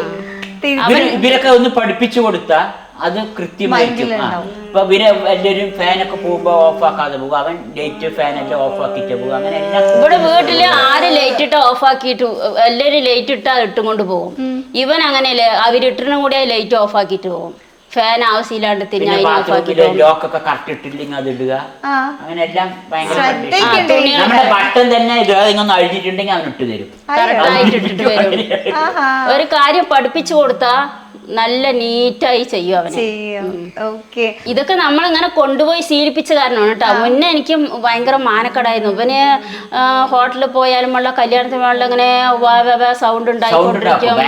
ഇവരൊക്കെ ഒന്ന് പഠിപ്പിച്ചു കൊടുത്താ അത് കൃത്യമായിരിക്കും. ഇപ്പൊ ഇവര് എല്ലാവരും ഫാനൊക്കെ പോകുമ്പോ ഓഫ് ആക്കാതെ പോകും. അവൻ ലൈറ്റ് ഫാൻ എല്ലാം ഓഫ് ആക്കിയിട്ട് പോകും. അങ്ങനെ ഇവിടെ വീട്ടില് ആര് ലൈറ്റ് ഇട്ട് ഓഫ് ആക്കിയിട്ട് എല്ലാരും ലൈറ്റ് ഇട്ടാ ഇട്ടും കൊണ്ട് പോകും. ഇവൻ അങ്ങനെയല്ലേ, അവരിട്ടിനും കൂടി ലൈറ്റ് ഓഫ് ആക്കിയിട്ട് പോകും. ഫാൻ ആവശ്യമില്ലാണ്ട് ലോക്കൊക്കെ കറക്റ്റ് ഇട്ടില്ലെങ്കിൽ അത് ഇടുക. അങ്ങനെ എല്ലാം ഭയങ്കര നമ്മുടെ ബട്ടൺ തന്നെ ഇതൊന്നും അഴിഞ്ഞിട്ടുണ്ടെങ്കിൽ അവൻ ഇട്ട് തരും. കറക്റ്റായിട്ട് ഇട്ടിട്ട് വരും. ഒരു കാര്യം പഠിപ്പിച്ചു കൊടുത്താ നല്ല നീറ്റായി ചെയ്യും അവന്. ഇതൊക്കെ നമ്മളിങ്ങനെ കൊണ്ടുപോയി ശീലിപ്പിച്ച കാരണമാണ് കേട്ടോ. മുന്നേ എനിക്ക് ഭയങ്കര മാനക്കടായിരുന്നു. ഇവന് ഹോട്ടലിൽ പോയാലും ഉള്ള കല്യാണത്തിനുള്ള ഇങ്ങനെ സൗണ്ട് ഉണ്ടായിക്കൊണ്ടിരിക്കും.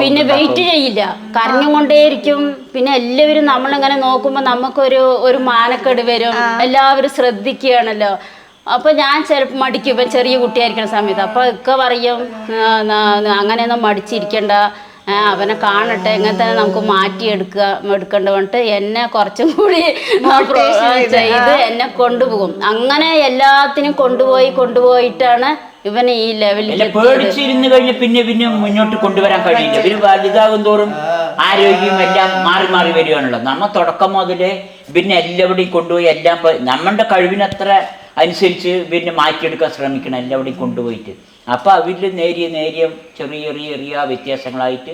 പിന്നെ വെയിറ്റ് ചെയ്യില്ല, കരഞ്ഞുകൊണ്ടേയിരിക്കും. പിന്നെ എല്ലാവരും നമ്മളിങ്ങനെ നോക്കുമ്പോൾ നമുക്കൊരു മാനക്കേട് വരും. എല്ലാവരും ശ്രദ്ധിക്കുകയാണല്ലോ. അപ്പൊ ഞാൻ ചിലപ്പോൾ മടിക്കും. ഇപ്പം ചെറിയ കുട്ടിയായിരിക്കുന്ന സമയത്ത് അപ്പൊ ഒക്കെ പറയും അങ്ങനെയൊന്നും മടിച്ചിരിക്കണ്ട, അവനെ കാണട്ടെ, എങ്ങനെ തന്നെ നമുക്ക് എടുക്കേണ്ട പറഞ്ഞിട്ട് എന്നെ കുറച്ചും കൂടി ചെയ്ത് എന്നെ കൊണ്ടുപോകും. അങ്ങനെ എല്ലാത്തിനും കൊണ്ടുപോയിട്ടാണ് ഇവനെ ഈ ലെവലിൽ. പേടിച്ചിരുന്ന് കഴിഞ്ഞ പിന്നെ മുന്നോട്ട് കൊണ്ടുവരാൻ കഴിയില്ല. ഇവര് വലുതാകും തോറും ആരോഗ്യം എല്ലാം മാറി വരികയാണല്ലോ. നമ്മ തുടക്കം മുതലേ പിന്നെ എല്ലാവിടെയും കൊണ്ടുപോയി എല്ലാം നമ്മളുടെ കഴിവിനത്ര അനുസരിച്ച് പിന്നെ മാറ്റിയെടുക്കാൻ ശ്രമിക്കണം എല്ലാവിടെയും കൊണ്ടുപോയിട്ട്. അപ്പൊ അവരിൽ നേരിയ ചെറിയ വ്യത്യാസങ്ങളായിട്ട്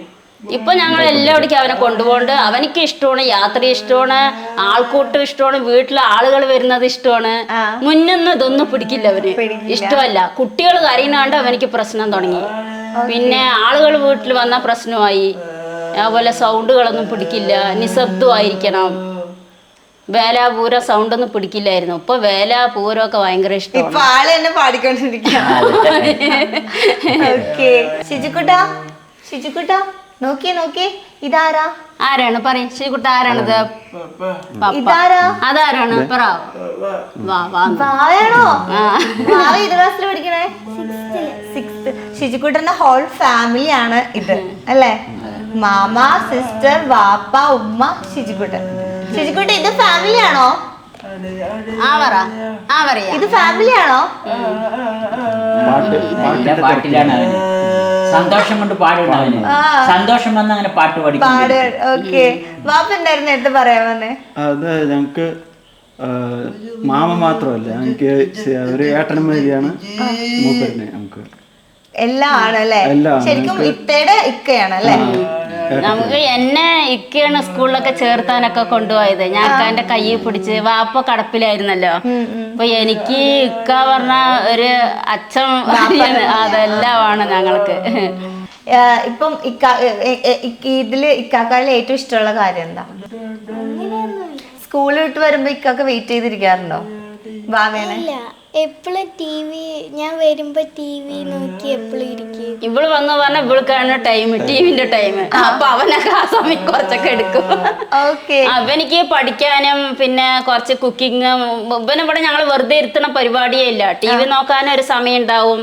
ഇപ്പൊ ഞങ്ങൾ എല്ലാവിടേക്കും അവനെ കൊണ്ടുപോകുന്നുണ്ട്. അവനിക്ക് ഇഷ്ടമാണ്, യാത്ര ഇഷ്ടമാണ്, ആൾക്കൂട്ടം ഇഷ്ടമാണ്, വീട്ടിലെ ആളുകൾ വരുന്നത് ഇഷ്ടമാണ്. മുന്നൊന്നും ഇതൊന്നും പിടിക്കില്ല അവന്, ഇഷ്ടമല്ല. കുട്ടികൾ കരയുന്നാണ്ട് അവനിക്ക് പ്രശ്നം തുടങ്ങി. പിന്നെ ആളുകൾ വീട്ടിൽ വന്ന പ്രശ്നമായി. അതുപോലെ സൗണ്ടുകളൊന്നും പിടിക്കില്ല, നിശബ്ദമായിരിക്കണം. വേല പൂര സൗണ്ട് ഒന്നും പിടിക്കില്ലായിരുന്നു. ഇപ്പൊ വേല പൂരമൊക്കെ ഭയങ്കര ഇഷ്ടമാണ്. ഷിജുക്കുട്ടാ നോക്കി ഇതാരാ? ആരാണ് പറയും ശരിക്കുട്ട, ആരാണിത്? ഇതാരാ? അതാരാണ് പറ. ഭാവയാണോ? ഭാവ ഏത് ക്ലാസ്സിൽ പഠിക്കണേ? സിക്സ്ത്. ഷിജുക്കുട്ടന്റെ ഹോൾ ഫാമിലി ആണ് ഇത് അല്ലേ? മാമ, സിസ്റ്റർ, വാപ്പ, ഉമ്മ, ഷിജുക്കുട്ടൻ. ഷിജുക്കുട്ടൻ ഇത് ഫാമിലി ആണോ? ഇത് ഫാമിലി ആണോ? പാട്ടിലാണ് അവന് സന്തോഷം കൊണ്ട് പാടുണ്ട് അവന്. സന്തോഷം വന്ന് അങ്ങനെ പാട്ട് പഠിക്കും. ഓക്കെ. വാപ്പ എന്തായിരുന്നു നേരത്തെ പറയാൻ വന്നേ? അത് ഞങ്ങക്ക് മാമ മാത്രമല്ല, ഞങ്ങക്ക് ഒരു ഏട്ടനും മേലെയാണ് മൂപ്പരിനെ. നമുക്ക് എല്ലാം ആണല്ലേ? ശരിക്കും ഇത്തയുടെ ഇക്കയാണ് അല്ലേ? നമുക്ക് എന്നെ ഇക്കയാണ് സ്കൂളിലൊക്കെ ചേർത്താനൊക്കെ കൊണ്ടുപോയത്. ഞാൻ എന്റെ കയ്യിൽ പിടിച്ച്. വാപ്പ കടപ്പിലായിരുന്നല്ലോ. അപ്പൊ എനിക്ക് ഇക്ക പറഞ്ഞ ഒരു അച്ഛൻ അതെല്ലാമാണ് ഞങ്ങൾക്ക്. ഇപ്പം ഇതില് ഇക്കാക്കാരിൽ ഏറ്റവും ഇഷ്ടമുള്ള കാര്യം എന്താ? സ്കൂളിൽ വിട്ട് വരുമ്പോ ഇക്കാക്ക് വെയിറ്റ് ചെയ്തിരിക്കാറുണ്ടോ ഭാവേനെ? എപ്പോഴും TV ഞാൻ വരുമ്പോ TV നോക്കി എപ്പോഴും ഇരിക്കും. ഇവള് വന്നു പറഞ്ഞ ഇവൾക്കാണ് ടൈം, ടിവിന്റെ ടൈം. അപ്പൊ അവനൊക്കെ ആ സമയം കുറച്ചൊക്കെ എടുക്കും. അവനിക്ക് പഠിക്കാനും പിന്നെ കുറച്ച് കുക്കിങ്ങും. ഇവനിവിടെ ഞങ്ങൾ വെറുതെ ഇരുത്തണ പരിപാടിയേ ഇല്ല. TV നോക്കാനും ഒരു സമയം ഉണ്ടാവും.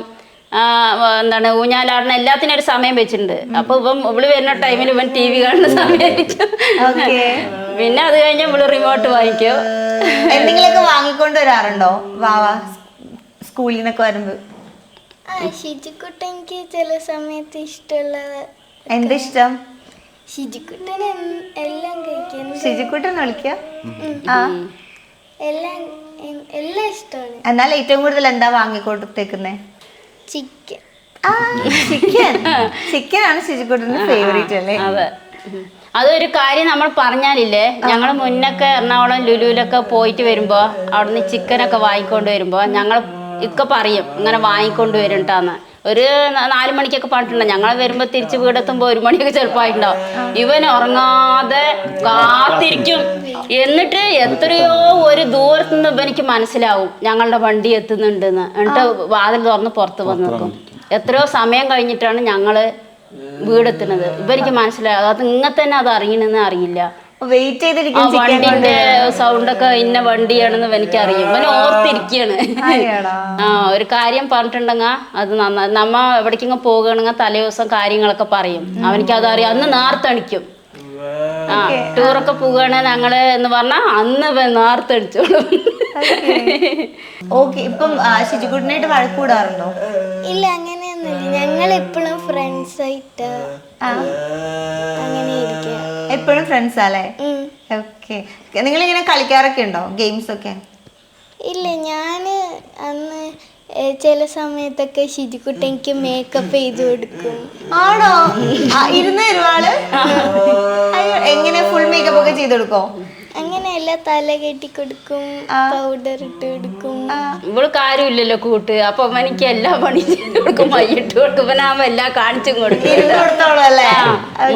എന്താണ് ഊഞ്ഞാലാടണം, എല്ലാത്തിനും ഒരു സമയം വെച്ചിട്ടുണ്ട്. അപ്പൊ ഇവള് വരുന്ന ടൈമിൽ ഇവൻ TV കാണുന്ന സമയമായിരിക്കും. പിന്നെ അത് കഴിഞ്ഞ ഇവള് റിമോട്ട് വാങ്ങിക്കും. എന്തെങ്കിലുമൊക്കെ വാങ്ങിക്കൊണ്ട് വരാറുണ്ടോ വാവ സ്കൂളിൽ നിന്നൊക്കെ വരുമ്പോ? ഷിജുക്കുട്ടനിക്ക് ചില സമയത്ത് ഇഷ്ടമുള്ളത്. എന്തിഷ്ടം? ഷിജുക്കുട്ടൻ എല്ലാം കഴിക്കും. ഷിജുക്കുട്ടൻ വിളിക്ക? എല്ലാം എല്ലാം ഇഷ്ടമാണ്. എന്നാൽ ഏറ്റവും കൂടുതൽ എന്താ വാങ്ങിക്കൊടുത്തേക്കുന്നേ? ചിക്കൻ. ചിക്കൻ ആണ് ഷിജുക്കുട്ടന്റെ ഫേവറേറ്റ് അല്ലേ? അതെ. അതൊരു കാര്യം നമ്മൾ പറഞ്ഞാലില്ലേ, ഞങ്ങൾ മുന്നൊക്കെ എറണാകുളം ലുലുവിലൊക്കെ പോയിട്ട് വരുമ്പോൾ അവിടുന്ന് ചിക്കനൊക്കെ വാങ്ങിക്കൊണ്ട് വരുമ്പോൾ ഞങ്ങൾ ഇക്ക പറയും ഇങ്ങനെ വാങ്ങിക്കൊണ്ട് വരുന്നുണ്ടാന്ന്. ഒരു 4 മണിക്കൊക്കെ പറഞ്ഞിട്ടുണ്ടാവും. ഞങ്ങൾ വരുമ്പോൾ തിരിച്ച് വീടെത്തുമ്പോൾ 1 മണിയൊക്കെ ചിലപ്പോൾ ആയിട്ടുണ്ടാവും. ഇവൻ ഉറങ്ങാതെ കാത്തിരിക്കും. എന്നിട്ട് എത്രയോ ഒരു ദൂരത്തുനിന്ന് ഇവനിക്ക് മനസ്സിലാവും ഞങ്ങളുടെ വണ്ടി എത്തുന്നുണ്ടെന്ന്. എന്നിട്ട് വാതിൽ തുറന്ന് പുറത്ത് വന്ന് നിൽക്കും. എത്രയോ സമയം കഴിഞ്ഞിട്ടാണ് ഞങ്ങൾ വീടെത്തുന്നത്. ഇവർക്ക് മനസ്സിലാവും. അത് ഇങ്ങനെ തന്നെ അത് അറിയണമെന്ന് അറിയില്ല. വെയിറ്റ് ചെയ്തിരിക്കും. വണ്ടിന്റെ സൗണ്ടൊക്കെ ഇന്ന വണ്ടിയാണെന്ന് എനിക്കറിയും. ഇവന് ഓർത്തിരിക്കുകയാണ്. ഒരു കാര്യം പറഞ്ഞിട്ടുണ്ടെങ്കിൽ അത് നന്നായി. നമ്മ എവിടേക്കെങ്കിലും പോകുകയാണെങ്കിൽ തലേ ദിവസം കാര്യങ്ങളൊക്കെ പറയും. അവനിക്ക് അതറിയാം. അന്ന് നേർത്തണിക്കും. ടൂറൊക്കെ പോവുകയാണ് ഞങ്ങള് എന്ന് പറഞ്ഞാൽ അന്ന് നേർത്തടിച്ചോളും. ഓക്കെ. ഇപ്പം ഷിജുക്കുട്ടനായിട്ട് വഴക്കൂടാറുണ്ടോ? ഇല്ല, അങ്ങനെയൊന്നുമില്ല. ഞങ്ങൾ എപ്പോഴും ഫ്രണ്ട്സ് ആയിട്ട് അങ്ങനെ ഇരിക്കുക. എപ്പോഴും ഫ്രണ്ട്സ് അല്ലേ? ഓക്കെ. നിങ്ങളിങ്ങനെ കളിക്കാറൊക്കെ ഉണ്ടോ ഗെയിംസ് ഒക്കെ? ഇല്ല, ഞാൻ അന്ന് ചില സമയത്തൊക്കെ ഷിജുക്കുട്ടനിക്ക് മേക്കപ്പ് ചെയ്ത് കൊടുക്കും. ആണോ? ഇരുന്ന് ഒരുപാട് എങ്ങനെ ഫുൾ മേക്കപ്പ് ഒക്കെ ചെയ്ത് കൊടുക്കോ? അങ്ങനെയല്ല, തല കെട്ടി കൊടുക്കും, പൗഡർ ഇട്ട് കൊടുക്കും. ഇവള് കാര്യമില്ലല്ലോ കൂട്ട്. അപ്പൊ എനിക്ക് എല്ലാ പണി ചെയ്ത് കൊടുക്കും. മയ്യിട്ട് കൊടുക്കും. അവനാവുമ്പോ എല്ലാം കാണിച്ചും കൊടുക്കും.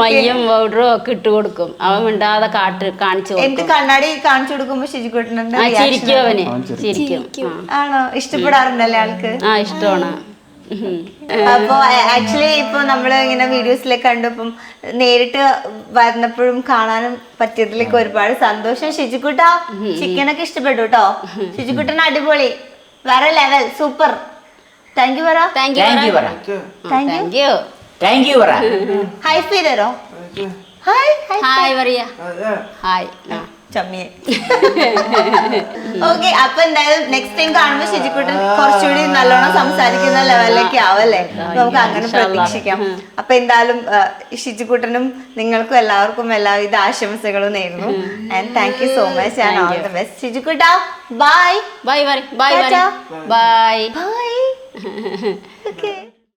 മയ്യും പൗഡറും ഒക്കെ ഇട്ട് കൊടുക്കും. അവൻ മിണ്ടാതെ കാണിച്ചു കൊടുക്കും. കണ്ണാടി കാണിച്ചു കൊടുക്കുമ്പോ ഷിജുക്കുട്ടനുണ്ട് ചിരിക്കും. അവന് ചിരിക്കും. ആണോ? ഇഷ്ടപ്പെടാറുണ്ടല്ലേ ആൾക്ക്? ഇഷ്ടമാണ്. അപ്പൊ ആക്ച്വലി ഇപ്പൊ നമ്മള് ഇങ്ങനെ വീഡിയോസിലൊക്കെ കണ്ടപ്പം നേരിട്ട് വരുന്നപ്പോഴും കാണാനും പറ്റിയതിലേക്ക് ഒരുപാട് സന്തോഷം. ഷിജുക്കുട്ട ചിക്കനൊക്കെ ഇഷ്ടപ്പെട്ടു കേട്ടോ. ഷിജുക്കുട്ടൻ അടിപൊളി, വേറെ ലെവൽ, സൂപ്പർ. താങ്ക് യു പറ. ഹൈ ചെയ്തരോ? ഹായ് പറയാ. ഹായ് ചമ്മിയെ. ഓക്കെ. അപ്പൊ എന്തായാലും നെക്സ്റ്റ് ടൈം കാണുമ്പോ ഷിജുക്കുട്ടൻ കുറച്ചുകൂടി നല്ലോണം സംസാരിക്കുന്ന ലെവലിലേക്ക് ആവല്ലേ? നമുക്ക് അങ്ങനെ പ്രതീക്ഷിക്കാം. അപ്പൊ എന്തായാലും ഷിജുക്കുട്ടനും നിങ്ങൾക്കും എല്ലാവർക്കും എല്ലാവിധ ആശംസകളും നേരുന്നു. And thank you so much and all the best. ഷിജുക്കുട്ട bye. Bye bye bye bye. Bye. Okay.